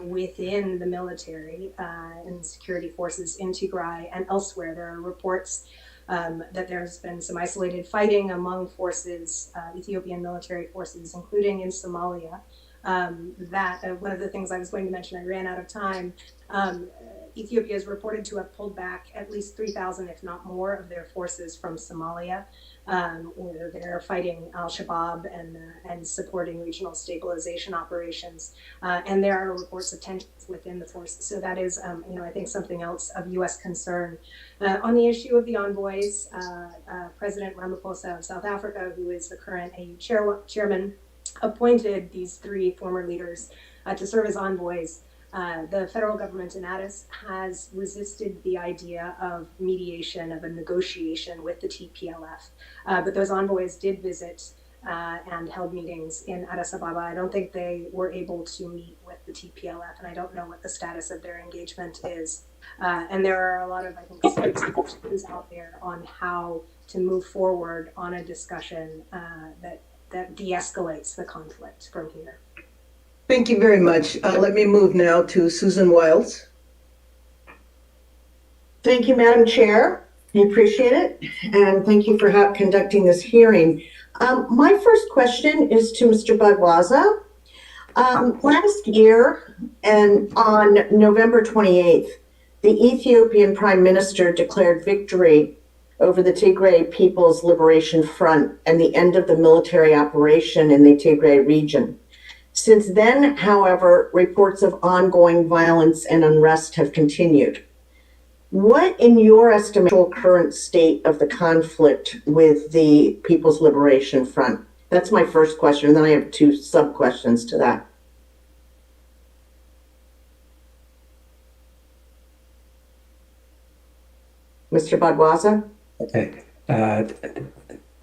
within the military and security forces in Tigray and elsewhere. There are reports that there's been some isolated fighting among forces, Ethiopian military forces, including in Somalia. One of the things I was going to mention, I ran out of time. Ethiopia is reported to have pulled back at least 3,000, if not more, of their forces from Somalia, where they're fighting al-Shabaab and supporting regional stabilization operations. And there are reports of tensions within the forces. So that is, I think something else of U.S. concern. On the issue of the envoys, President Ramaphosa of South Africa, who is the current AU chairman, appointed these three former leaders to serve as envoys. The federal government in Addis has resisted the idea of mediation, of a negotiation with the TPLF. But those envoys did visit and held meetings in Addis Ababa. I don't think they were able to meet with the TPLF, and I don't know what the status of their engagement is. And there are a lot of, I think, suggestions out there on how to move forward on a discussion that de-escalates the conflict from here. Thank you very much. Let me move now to Susan Wiles. Thank you, Madam Chair. I appreciate it. And thank you for conducting this hearing. My first question is to Mr. Badwaza. Last year, and on November 28th, the Ethiopian Prime Minister declared victory over the Tigray People's Liberation Front and the end of the military operation in the Tigray region. Since then, however, reports of ongoing violence and unrest have continued. What, in your estimation, current state of the conflict with the People's Liberation Front? That's my first question, and then I have two sub-questions to that. Mr. Badwaza? Okay.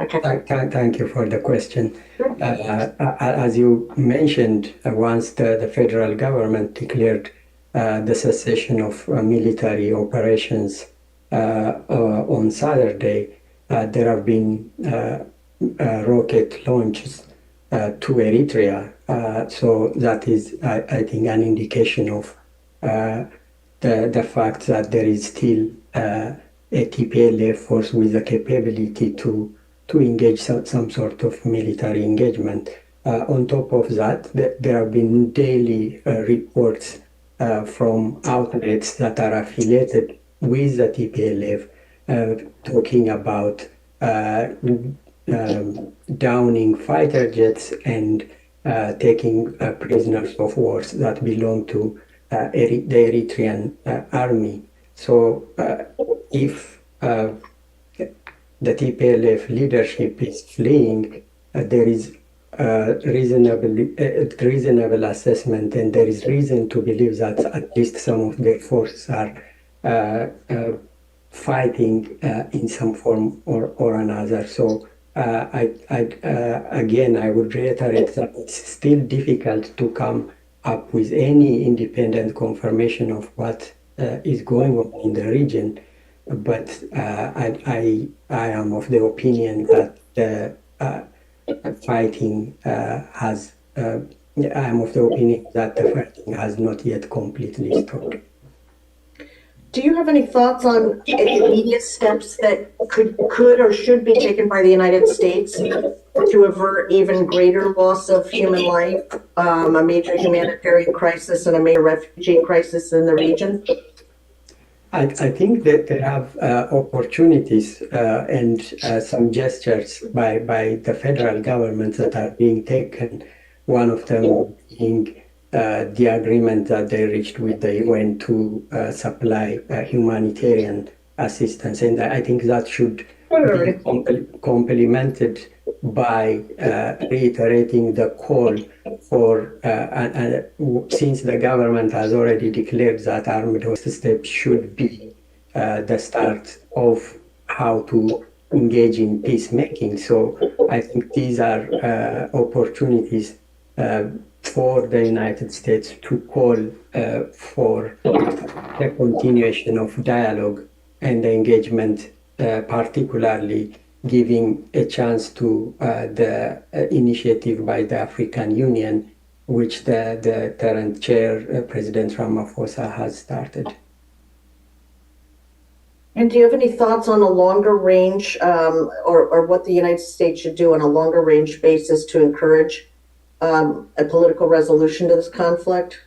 Okay. Thank you for the question. As you mentioned, once the federal government declared the cessation of military operations on Saturday, there have been rocket launches to Eritrea. So that is, I think, an indication of the fact that there is still a TPLF force with the capability to engage some sort of military engagement. On top of that, there have been daily reports from outlets that are affiliated with the TPLF talking about downing fighter jets and taking prisoners of war that belong to the Eritrean army. So if the TPLF leadership is fleeing, there is reasonable assessment, and there is reason to believe that at least some of their forces are fighting in some form or another. So again, I would reiterate that it's still difficult to come up with any independent confirmation of what is going on in the region. But I am of the opinion that the fighting has. I am of the opinion that the fighting has not yet completely stopped. do you have any thoughts on immediate steps that could or should be taken by the United States to avert even greater loss of human life, a major humanitarian crisis and a major refugee crisis in the region? I think that there have opportunities and some gestures by the federal government that are being taken. One of them being the agreement that they reached with the UN to supply humanitarian assistance. And I think that should be complemented by reiterating the call for, since the government has already declared that armed hostage steps should be the start of how to engage in peacemaking. So I think these are opportunities for the United States to call for the continuation of dialogue and engagement, particularly giving a chance to the initiative by the African Union, which the current chair, President Ramaphosa, has started. And do you have any thoughts on a longer range, or what the United States should do on a longer range basis to encourage a political resolution to this conflict?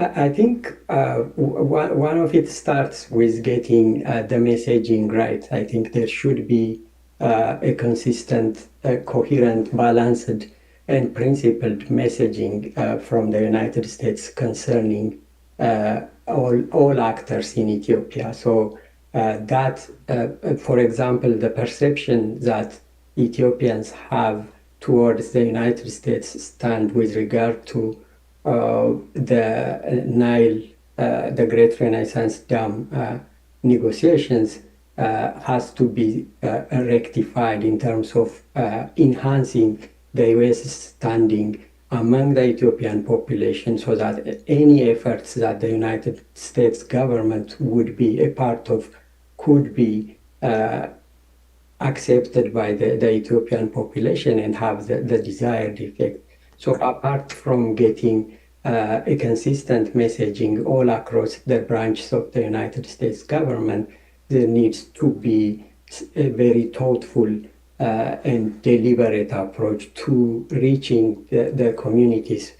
I think one of it starts with getting the messaging right. I think there should be a consistent, coherent, balanced, and principled messaging from the United States concerning all actors in Ethiopia. So that, for example, the perception that Ethiopians have towards the United States stand with regard to the Nile, the Great Renaissance Dam negotiations has to be rectified in terms of enhancing the U.S. standing among the Ethiopian population, so that any efforts that the United States government would be a part of could be accepted by the Ethiopian population and have the desired effect. So apart from getting a consistent messaging all across the branches of the United States government, there needs to be a very thoughtful and deliberate approach to reaching the communities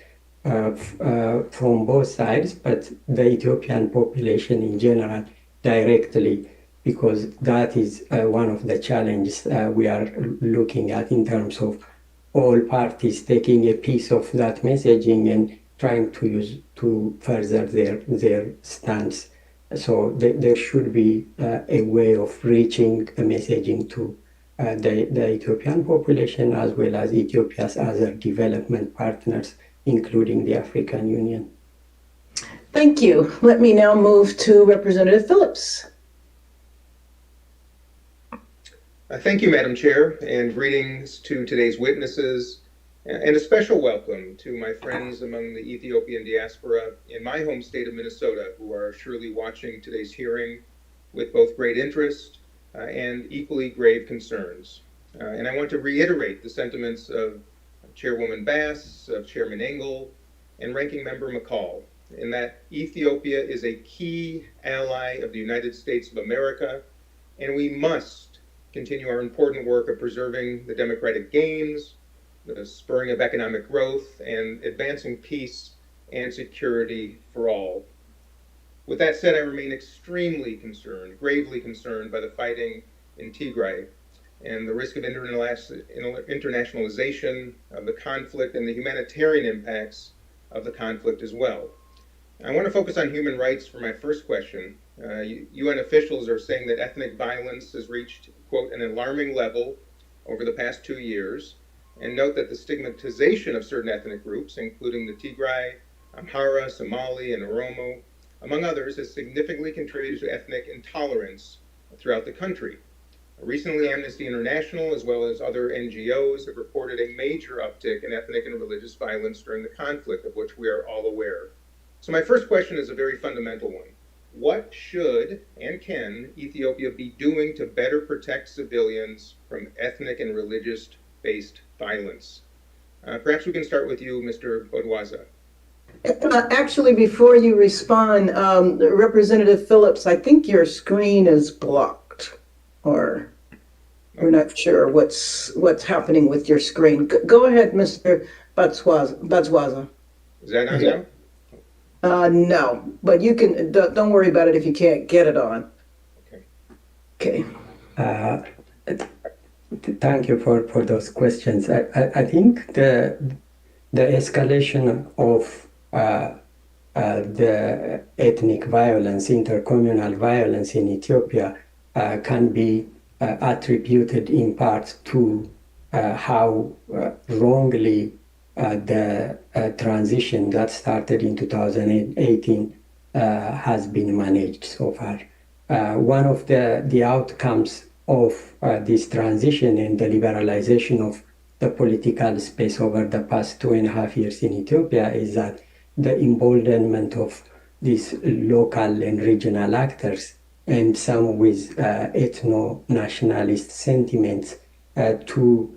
from both sides, but the Ethiopian population in general directly, because that is one of the challenges we are looking at in terms of all parties taking a piece of that messaging and trying to use to further their stance. So there should be a way of reaching the messaging to the Ethiopian population as well as Ethiopia's other development partners, including the African Union. Thank you. Let me now move to Representative Phillips. Thank you, Madam Chair, and greetings to today's witnesses, and a special welcome to my friends among the Ethiopian diaspora in my home state of Minnesota, who are surely watching today's hearing with both great interest and equally grave concerns. And I want to reiterate the sentiments of Chairwoman Bass, of Chairman Engel, and Ranking Member McCall, in that Ethiopia is a key ally of the United States of America, and we must continue our important work of preserving the democratic gains, the spurring of economic growth, and advancing peace and security for all. With that said, I remain extremely concerned, gravely concerned by the fighting in Tigray and the risk of internationalization of the conflict and the humanitarian impacts of the conflict as well. I want to focus on human rights for my first question. UN officials are saying that ethnic violence has reached, quote, an alarming level over the past 2 years, and note that the stigmatization of certain ethnic groups, including the Tigray, Amhara, Somali, and Oromo, among others, has significantly contributed to ethnic intolerance throughout the country. Recently, Amnesty International, as well as other NGOs, have reported a major uptick in ethnic and religious violence during the conflict, of which we are all aware. So my first question is a very fundamental one. What should and can Ethiopia be doing to better protect civilians from ethnic and religious-based violence? Perhaps we can start with you, Mr. Bodwaza. Actually, before you respond, Representative Phillips, I think your screen is blocked, or we're not sure what's happening with your screen. Go ahead, Mr. Batswaza. Is that on now? No, but you can, don't worry about it if you can't get it on. Okay. Okay. Thank you for those questions. I think the escalation of the ethnic violence, intercommunal violence in Ethiopia can be attributed in part to how wrongly the transition that started in 2018 has been managed so far. One of the outcomes of this transition and the liberalization of the political space over the past 2.5 years in Ethiopia is that the emboldenment of these local and regional actors, and some with ethno-nationalist sentiments, to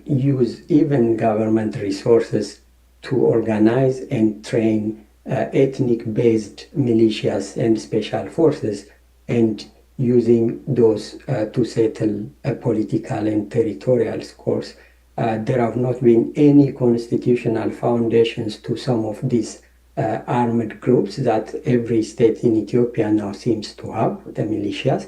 use even government resources to organize and train ethnic-based militias and special forces, and using those to settle political and territorial scores. There have not been any constitutional foundations to some of these armed groups that every state in Ethiopia now seems to have, the militias.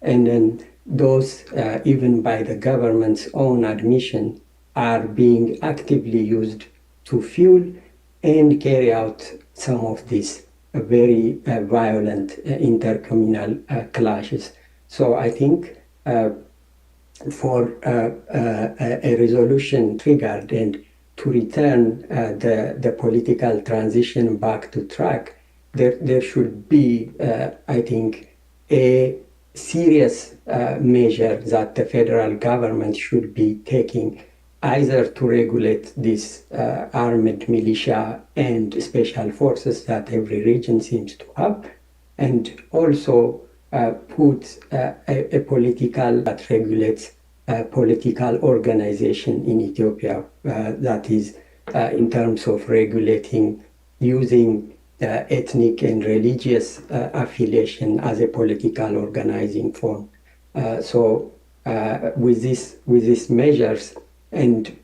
And then those, even by the government's own admission, are being actively used to fuel and carry out some of these very violent intercommunal clashes. So I think for a resolution triggered and to return the political transition back to track, there should be, I think, a serious measure that the federal government should be taking, either to regulate this armed militia and special forces that every region seems to have, and also put a political that regulates political organization in Ethiopia, that is in terms of regulating using ethnic and religious affiliation as a political organizing form. So with these measures and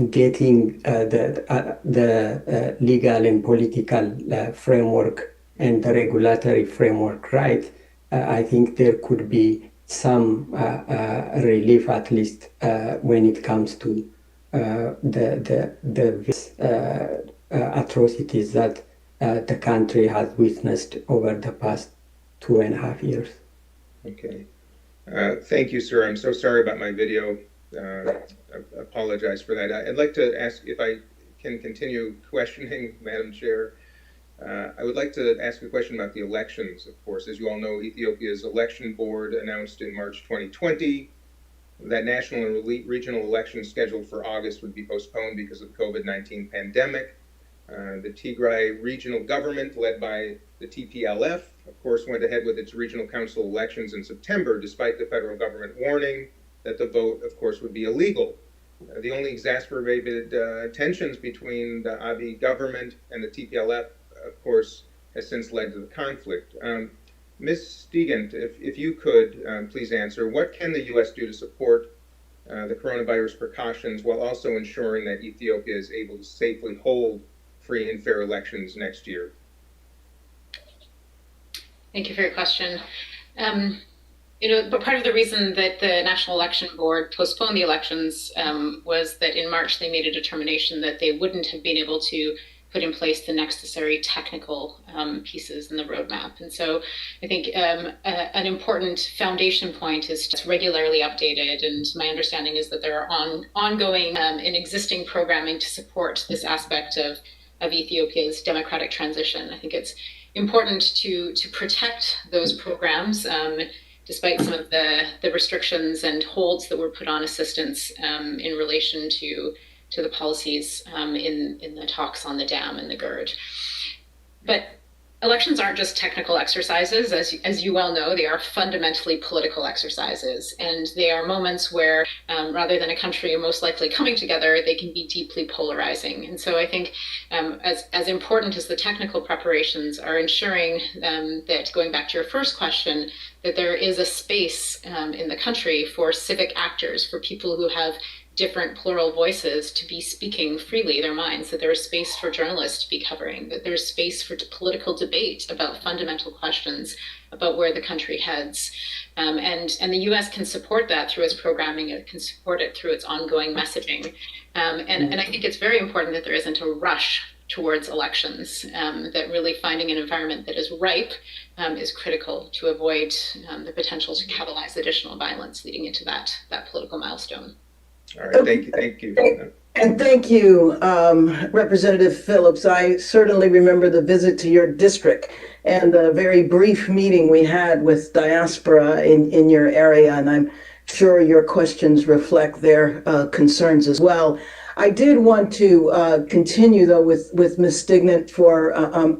getting the legal and political framework and the regulatory framework right, I think there could be some relief, at least when it comes to the atrocities that the country has witnessed over the past 2.5 years. Okay. Thank you, sir. I'm so sorry about my video. I apologize for that. I'd like to ask if I can continue questioning, Madam Chair. I would like to ask a question about the elections, of course. As you all know, Ethiopia's election board announced in March 2020 that national and regional elections scheduled for August would be postponed because of the COVID-19 pandemic. The Tigray regional government, led by the TPLF, of course, went ahead with its regional council elections in September, despite the federal government warning that the vote, of course, would be illegal. The only exacerbated tensions between the Abiy government and the TPLF, of course, has since led to the conflict. Ms. Stigant, if you could please answer, what can the U.S. do to support the coronavirus precautions while also ensuring that Ethiopia is able to safely hold free and fair elections next year? Thank you for your question. But part of the reason that the National Election Board postponed the elections was that in March they made a determination that they wouldn't have been able to put in place the necessary technical pieces in the roadmap. And so I think an important foundation point is to regularly updated. And my understanding is that there are ongoing and existing programming to support this aspect of Ethiopia's democratic transition. I think it's important to protect those programs despite some of the restrictions and holds that were put on assistance in relation to the policies in the talks on the dam and the GERD. But Elections aren't just technical exercises, as you well know, they are fundamentally political exercises. And they are moments where, rather than a country most likely coming together, they can be deeply polarizing. And so I think as important as the technical preparations are ensuring that, going back to your first question, that there is a space in the country for civic actors, for people who have different plural voices to be speaking freely their minds, that there is space for journalists to be covering, that there's space for political debate about fundamental questions about where the country heads. And the US can support that through its programming, it can support it through its ongoing messaging. And I think it's very important that there isn't a rush towards elections, that really finding an environment that is ripe is critical to avoid the potential to catalyze additional violence leading into that political milestone. All right, thank you. And thank you, Representative Phillips. I certainly remember the visit to your district and the very brief meeting we had with diaspora in your area, and I'm sure your questions reflect their concerns as well. I did want to continue, though, with Ms. Stignant for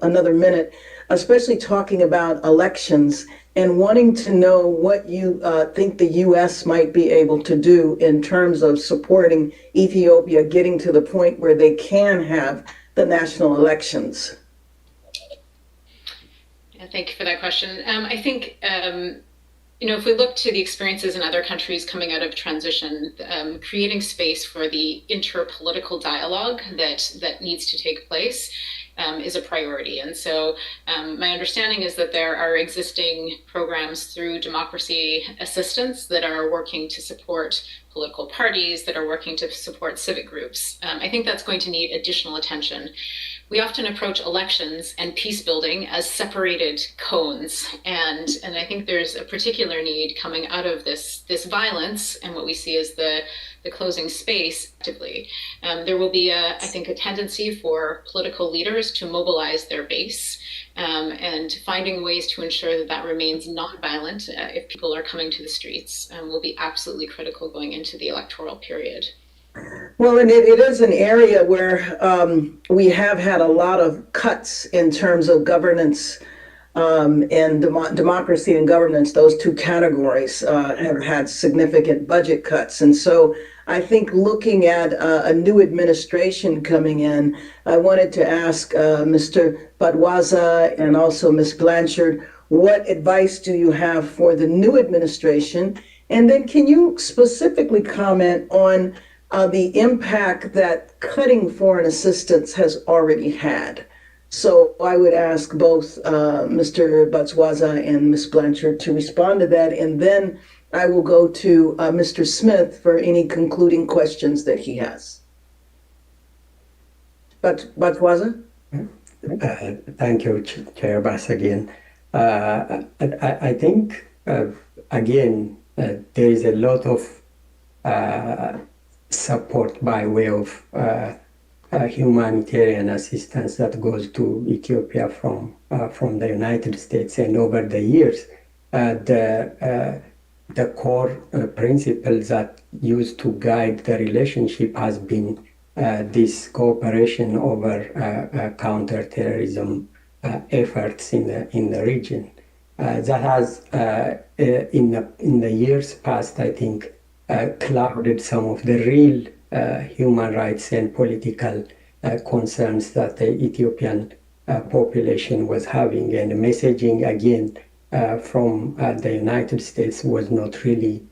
another minute, especially talking about elections and wanting to know what you think the U.S. might be able to do in terms of supporting Ethiopia getting to the point where they can have the national elections. Yeah, thank you for that question. I think, if we look to the experiences in other countries coming out of transition, creating space for the interpolitical dialogue that needs to take place is a priority. And so my understanding is that there are existing programs through democracy assistance that are working to support political parties, that are working to support civic groups. I think that's going to need additional attention. We often approach elections and peace building as separated cones. And I think there's a particular need coming out of this violence and what we see as the closing space actively. There will be, I think, a tendency for political leaders to mobilize their base and finding ways to ensure that remains nonviolent if people are coming to the streets will be absolutely critical going into the electoral period. Well, and it is an area where we have had a lot of cuts in terms of governance and democracy and governance. Those two categories have had significant budget cuts. And so I think looking at a new administration coming in, I wanted to ask Mr. Badwaza and also Ms. Blanchard, what advice do you have for the new administration? And then can you specifically comment on the impact that cutting foreign assistance has already had? So I would ask both Mr. Badwaza and Ms. Blanchard to respond to that, and then I will go to Mr. Smith for any concluding questions that he has. Badwaza? Thank you, Chair Bass again. I think, again, there is a lot of support by way of humanitarian assistance that goes to Ethiopia from the United States, and over the years, the core principles that used to guide the relationship has been this cooperation over counterterrorism efforts in the region. That has, in the years past, I think, clouded some of the real human rights and political concerns that the Ethiopian population was having, and the messaging again from the United States was not really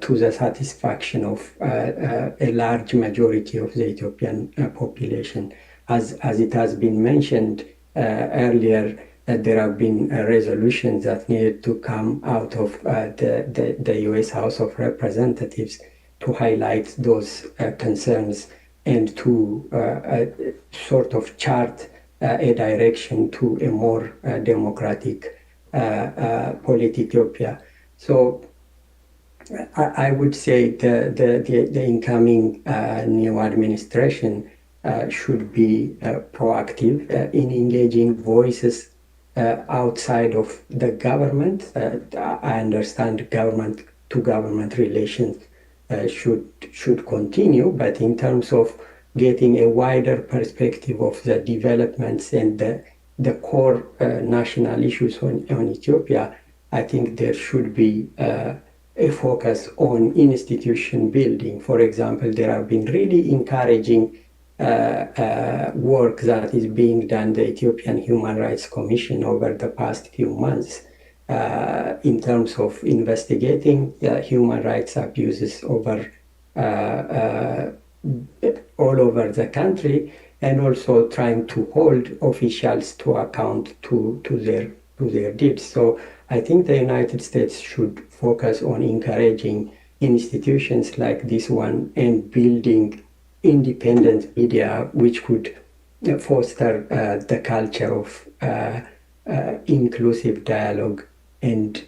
to the satisfaction of a large majority of the Ethiopian population. As it has been mentioned earlier, there have been resolutions that needed to come out of the US House of Representatives to highlight those concerns and to sort of chart a direction to a more democratic Ethiopia. So I would say the incoming new administration should be proactive in engaging voices outside of the government. I understand government-to-government relations should continue, but in terms of getting a wider perspective of the developments and the the core national issues on Ethiopia, I think there should be a focus on institution building. For example, there have been really encouraging work that is being done the Ethiopian Human Rights Commission over the past few months in terms of investigating human rights abuses over all over the country, and also trying to hold officials to account to their deeds. So I think the United States should focus on encouraging institutions like this one and building independent media which could foster the culture of inclusive dialogue and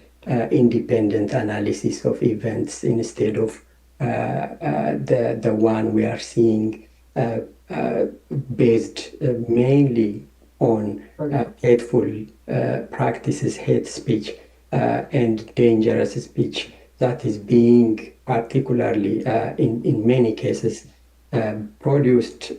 independent analysis of events instead of the one we are seeing based mainly on hateful practices, hate speech, and dangerous speech that is being particularly in many cases produced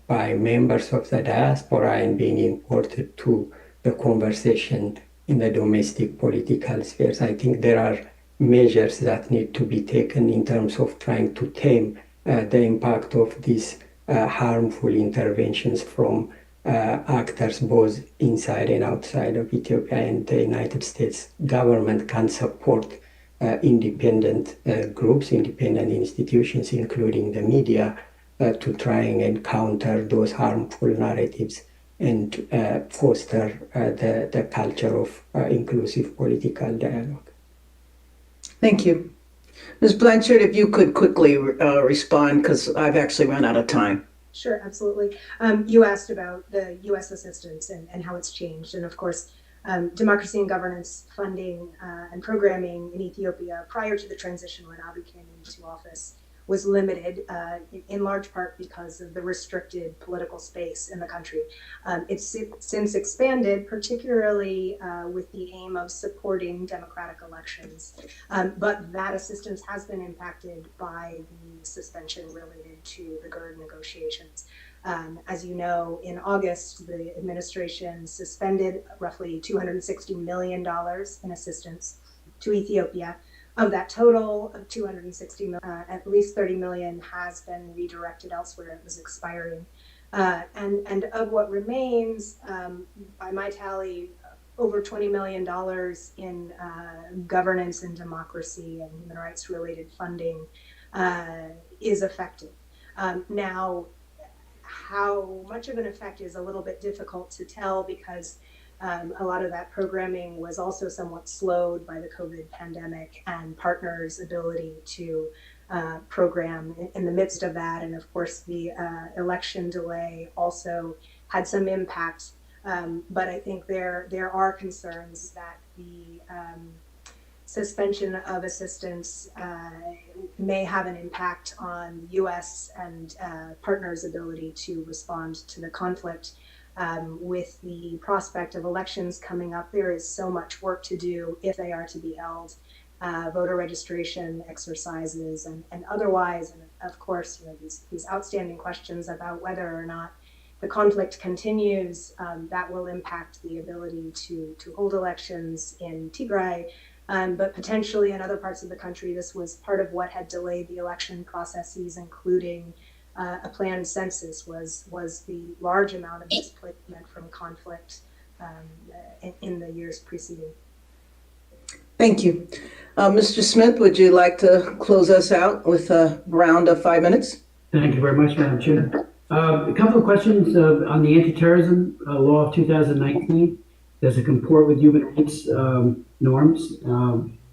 by members of the diaspora and being imported to the conversation in the domestic political spheres. I think there are measures that need to be taken in terms of trying to tame the impact of these harmful interventions from actors both inside and outside of Ethiopia, and the United States government can support independent groups, independent institutions, including the media, to try and counter those harmful narratives and foster the culture of inclusive political dialogue. Thank you. Ms. Blanchard, if you could quickly respond, because I've actually run out of time. Sure, absolutely. You asked about the U.S. assistance and how it's changed. And of course, democracy and governance funding and programming in Ethiopia prior to the transition when Abiy came into office was limited in large part because of the restricted political space in the country. It's since expanded, particularly with the aim of supporting democratic elections. But that assistance has been impacted by the suspension related to the GERD negotiations. As you know, in August, the administration suspended roughly $260 million in assistance to Ethiopia. Of that total of $260 million, at least $30 million has been redirected elsewhere. It was expiring. And of what remains, by my tally, over $20 million in governance and democracy and human rights related funding is effective. Now, how much of an effect is a little bit difficult to tell because a lot of that programming was also somewhat slowed by the COVID pandemic and partners' ability to program in the midst of that. And of course, the election delay also had some impact. But I think there are concerns that the suspension of assistance may have an impact on the U.S. and partners' ability to respond to the conflict. With the prospect of elections coming up, there is so much work to do if they are to be held, voter registration exercises and otherwise. And of course, you know, these outstanding questions about whether or not the conflict continues, that will impact the ability to hold elections in Tigray, but potentially in other parts of the country. This was part of what had delayed the election processes, including a planned census was the large amount of displacement from conflict in the years preceding. Thank you. Mr. Smith, would you like to close us out with a round of 5 minutes? Thank you very much, Madam Chair. A couple of questions on the anti-terrorism law of 2019. Does it comport with human rights norms?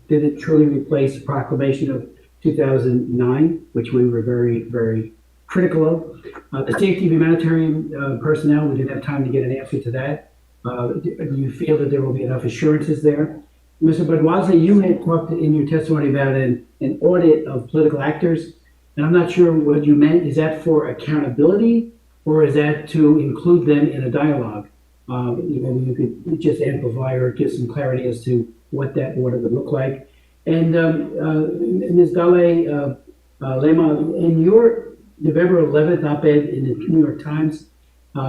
Did it truly replace the proclamation of 2009, which we were very, very critical of? The safety of humanitarian personnel, we didn't have time to get an answer to that. Do you feel that there will be enough assurances there? Mr. Badwaza, you had talked in your testimony about an audit of political actors, and I'm not sure what you meant. Is that for accountability, or is that to include them in a dialogue? Maybe you could just amplify or give some clarity as to what that audit would look like. And Ms. Dale Lema, in your November 11th op-ed in the New York Times,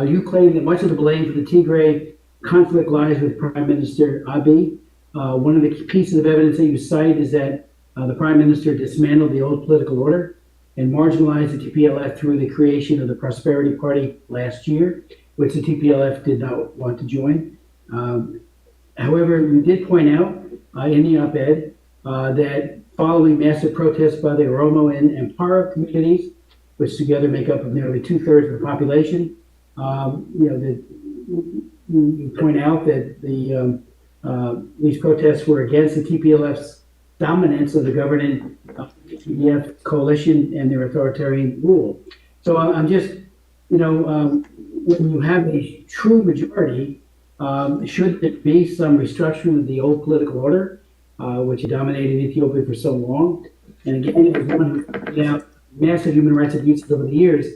you claim that much of the blame for the Tigray conflict lies with Prime Minister Abiy. One of the pieces of evidence that you cite is that the Prime Minister dismantled the old political order and marginalized the TPLF through the creation of the Prosperity Party last year, which the TPLF did not want to join. However, we did point out in the op-ed that following massive protests by the Oromo and Ampara communities, which together make up of nearly 2/3 of the population, you point out that these protests were against the TPLF's dominance of the governing TPLF coalition and their authoritarian rule. So I'm just, when you have a true majority, should there be some restructuring of the old political order, which dominated Ethiopia for so long? And again, as one who pointed out massive human rights abuses over the years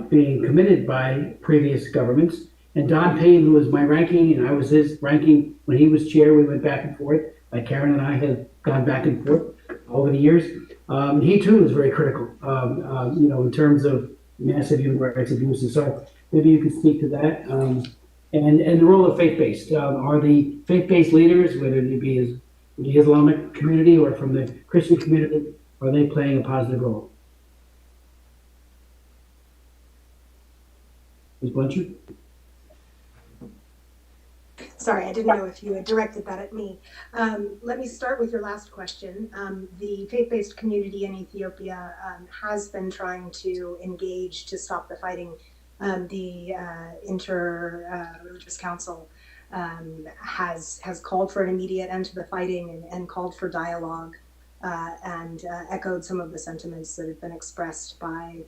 being committed by previous governments. And Don Payne, who was my ranking, and I was his ranking when he was chair, we went back and forth, like Karen and I had gone back and forth over the years. He too was very critical, in terms of massive human rights abuses. So maybe you could speak to that. And the role of faith-based. Are the faith-based leaders, whether it be the Islamic community or from the Christian community, are they playing a positive role? Ms. Blanchard? Sorry, I didn't know if you had directed that at me. Let me start with your last question. The faith-based community in Ethiopia has been trying to engage to stop the fighting. The Inter-Religious Council has called for an immediate end to the fighting and called for dialogue and echoed some of the sentiments that have been expressed by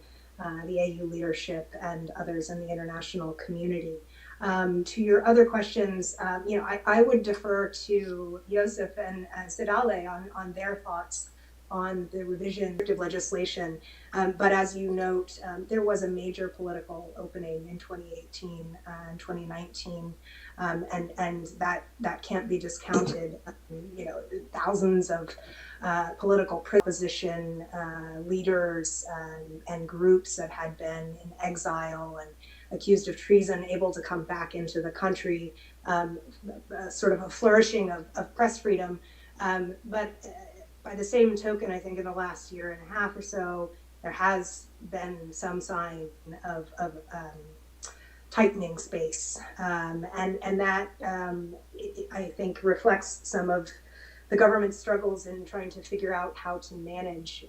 the AU leadership and others in the international community. To your other questions, I would defer to Joseph and Sidale on their thoughts on the revision of legislation. But as you note, there was a major political opening in 2018 and 2019, and that can't be discounted. Thousands of political opposition leaders and groups that had been in exile and accused of treason able to come back into the country, sort of a flourishing of press freedom. But by the same token, I think in the last year and a half or so, there has been some sign of tightening space. And that, I think, reflects some of the government's struggles in trying to figure out how to manage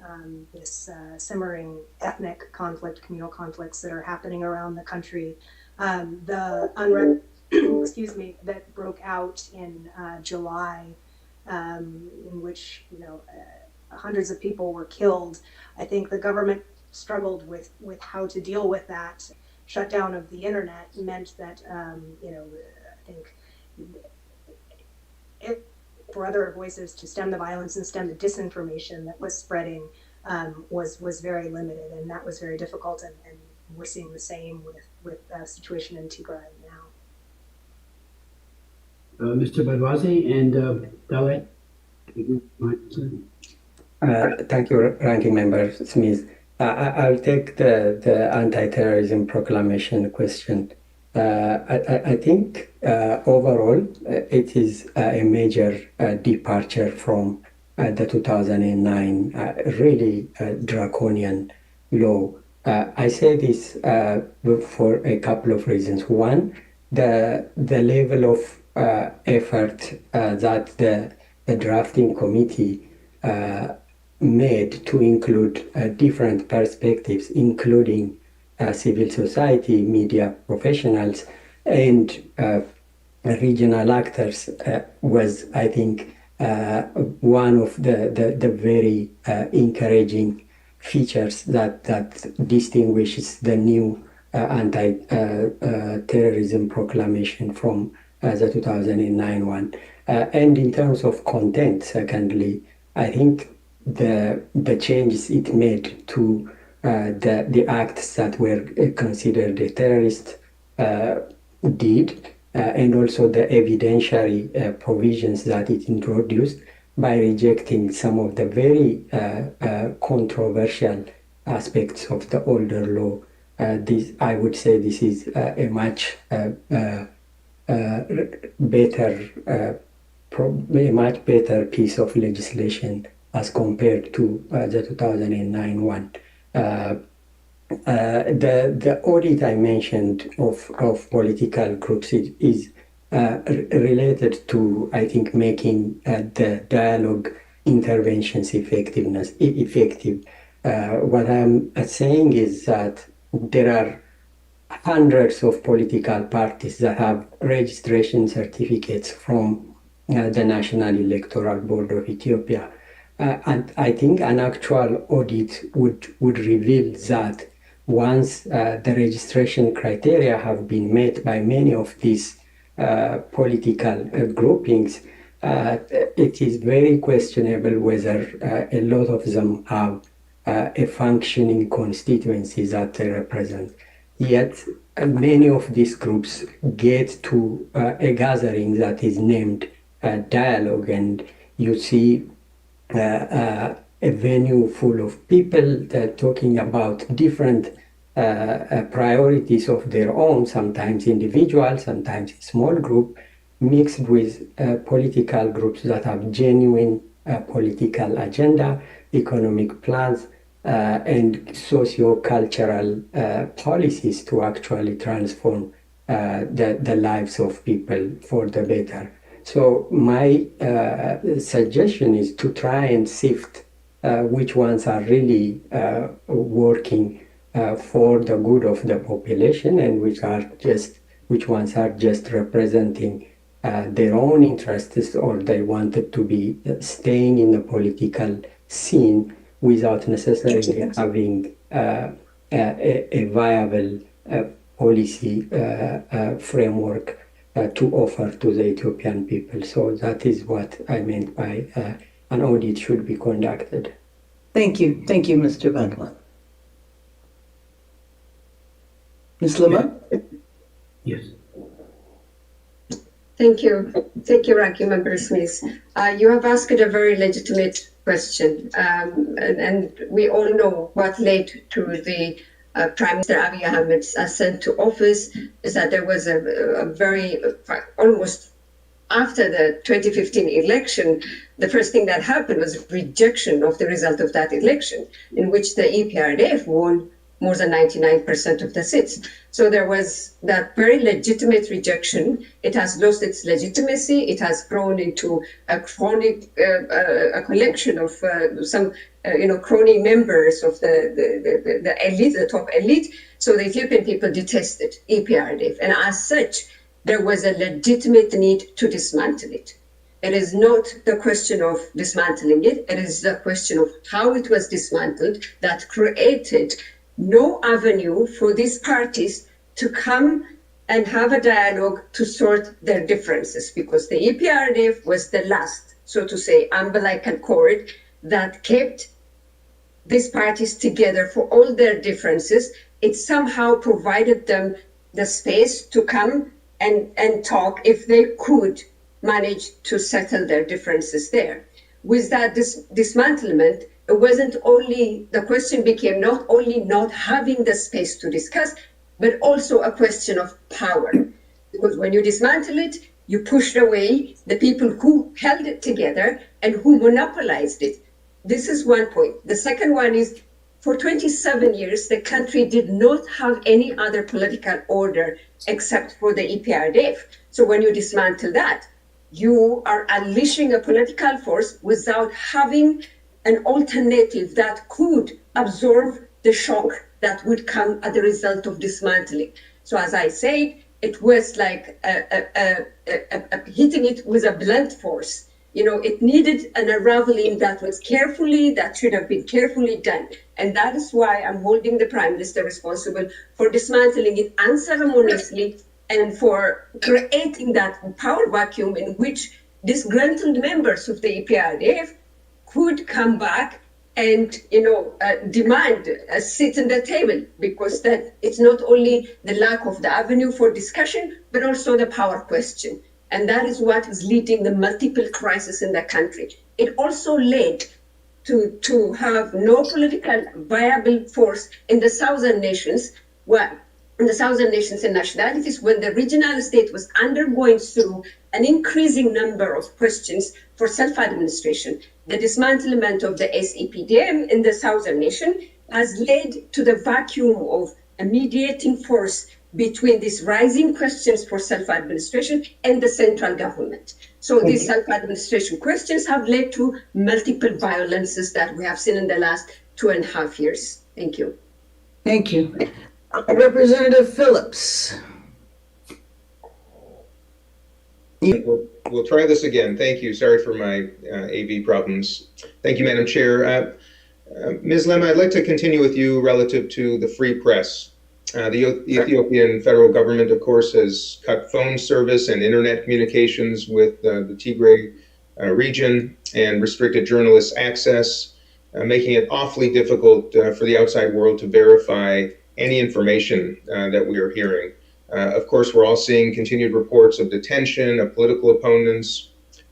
this simmering ethnic conflict, communal conflicts that are happening around the country. The unrest, that broke out in July, in which hundreds of people were killed. I think the government struggled with how to deal with that. Shutdown of the internet meant that I think for other voices to stem the violence and stem the disinformation that was spreading was very limited, and that was very difficult. And we're seeing the same with the situation in Tigray now. Mr. Badwazi and Dalet. Thank you, Ranking Member Smith. I'll take the anti-terrorism proclamation question. I think overall it is a major departure from the 2009 really draconian law. I say this for a couple of reasons. One, the level of effort that the drafting committee made to include different perspectives, including civil society, media professionals, and regional actors was, I think, one of the very encouraging features that distinguishes the new anti-terrorism proclamation from the 2009 one. And in terms of content, secondly, I think the changes it made to the acts that were considered a terrorist deed, and also the evidentiary provisions that it introduced by rejecting some of the very controversial aspects of the older law. I would say this is a much better, a much better piece of legislation as compared to the 2009 one. The audit I mentioned of political groups is related to, I think, making the dialogue interventions effective. What I'm saying is that there are hundreds of political parties that have registration certificates from the National Electoral Board of Ethiopia. And I think an actual audit would reveal that once the registration criteria have been met by many of these political groupings, it is very questionable whether a lot of them have a functioning constituency that they represent. Yet many of these groups get to a gathering that is named dialogue, and you see a venue full of people talking about different priorities of their own, sometimes individual, sometimes small group, mixed with political groups that have genuine political agenda, economic plans, and socio-cultural policies to actually transform the lives of people for the better. So my suggestion is to try and sift which ones are really working for the good of the population, and which ones are just representing their own interests, or they wanted to be staying in the political scene without necessarily having a viable policy framework to offer to the Ethiopian people. So that is what I meant by an audit should be conducted. Thank you, Mr. Badwa. Ms. Lima? Yes. Thank you, Ranking Member Smith. You have asked a very legitimate question, and we all know what led to the Prime Minister Abiy Ahmed's ascent to office is that there was a very, almost after the 2015 election, the first thing that happened was rejection of the result of that election, in which the EPRDF won more than 99% of the seats. So there was that very legitimate rejection. It has lost its legitimacy. It has grown into a chronic, a collection of some, crony members of the elite, the top elite. So the Ethiopian people detested EPRDF. And as such, there was a legitimate need to dismantle it. It is not the question of dismantling it. It is the question of how it was dismantled that created no avenue for these parties to come and have a dialogue to sort their differences, because the EPRDF was the last, so to say, umbilical cord that kept these parties together for all their differences. It somehow provided them the space to come and talk if they could manage to settle their differences there. With that dismantlement, it wasn't only, the question became not only not having the space to discuss, but also a question of power. Because when you dismantle it, you pushed away the people who held it together and who monopolized it. This is one point. The second one is, for 27 years, the country did not have any other political order except for the EPRDF. So when you dismantle that, you are unleashing a political force without having an alternative that could absorb the shock that would come as a result of dismantling. So as I said, it was like hitting it with a blunt force. It needed an unraveling that should have been carefully done. And that is why I'm holding the Prime Minister responsible for dismantling it unceremoniously and for creating that power vacuum in which disgruntled members of the EPRDF could come back and demand a seat at the table, because that it's not only the lack of the avenue for discussion, but also the power question. And that is what is leading the multiple crises in the country. It also led to have no political viable force in the southern nations, where in the southern nations and nationalities when the regional state was undergoing through an increasing number of questions for self-administration. The dismantlement of the SEPDM in the southern nation has led to the vacuum of a mediating force between these rising questions for self-administration and the central government. So these self-administration questions have led to multiple violences that we have seen in the last 2.5 years. Thank you. Thank you. Representative Phillips. We'll try this again. Thank you. Sorry for my AV problems. Thank you, Madam Chair. Ms. Lema, I'd like to continue with you relative to the free press. The Ethiopian federal government, of course, has cut phone service and internet communications with the Tigray region and restricted journalists' access, making it awfully difficult for the outside world to verify any information that we are hearing. Of course, we're all seeing continued reports of detention of political opponents,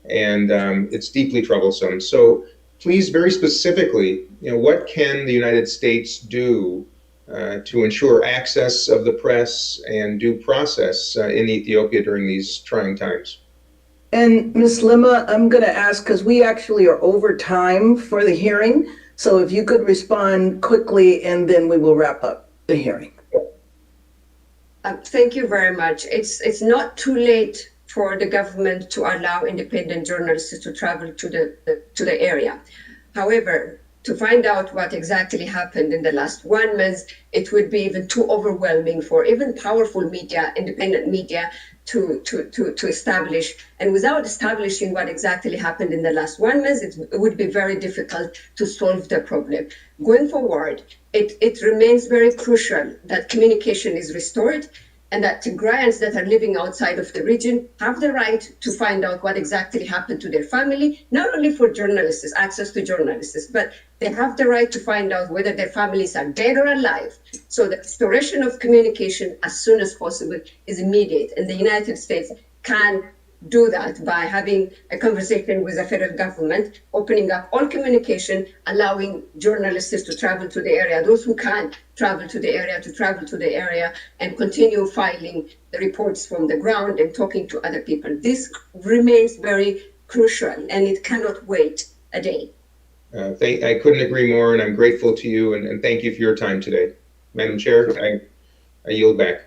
and it's deeply troublesome. So please, very specifically, what can the United States do to ensure access of the press and due process in Ethiopia during these trying times? And Ms. Lema, I'm going to ask, because we actually are over time for the hearing, so if you could respond quickly, and then we will wrap up the hearing. Thank you very much. It's not too late for the government to allow independent journalists to travel to the area. However, to find out what exactly happened in the last 1 month, it would be even too overwhelming for even powerful media, independent media, to establish. And without establishing what exactly happened in the last 1 month, it would be very difficult to solve the problem. Going forward, it remains very crucial that communication is restored and that Tigrayans that are living outside of the region have the right to find out what exactly happened to their family, not only for journalists, access to journalists, but they have the right to find out whether their families are dead or alive. So the restoration of communication as soon as possible is immediate. And the United States can do that by having a conversation with the federal government, opening up all communication, allowing journalists to travel to the area, those who can't travel to the area, and continue filing the reports from the ground and talking to other people. This remains very crucial, and it cannot wait a day. I couldn't agree more, and I'm grateful to you, and thank you for your time today. Madam Chair, I yield back.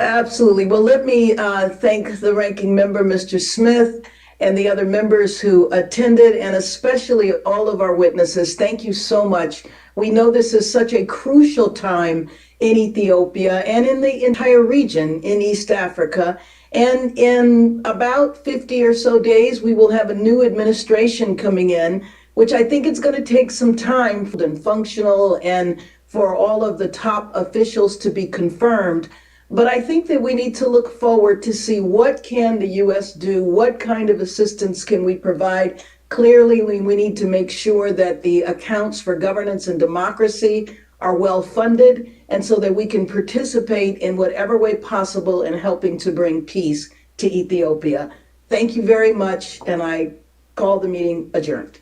Absolutely. Well, let me thank the ranking member, Mr. Smith, and the other members who attended, and especially all of our witnesses. Thank you so much. We know this is such a crucial time in Ethiopia and in the entire region in East Africa. And in about 50 or so days, we will have a new administration coming in, which I think it's going to take some time for them functional and for all of the top officials to be confirmed. But I think that we need to look forward to see what can the U.S. do, what kind of assistance can we provide. Clearly, we need to make sure that the accounts for governance and democracy are well funded, and so that we can participate in whatever way possible in helping to bring peace to Ethiopia. Thank you very much, and I call the meeting adjourned.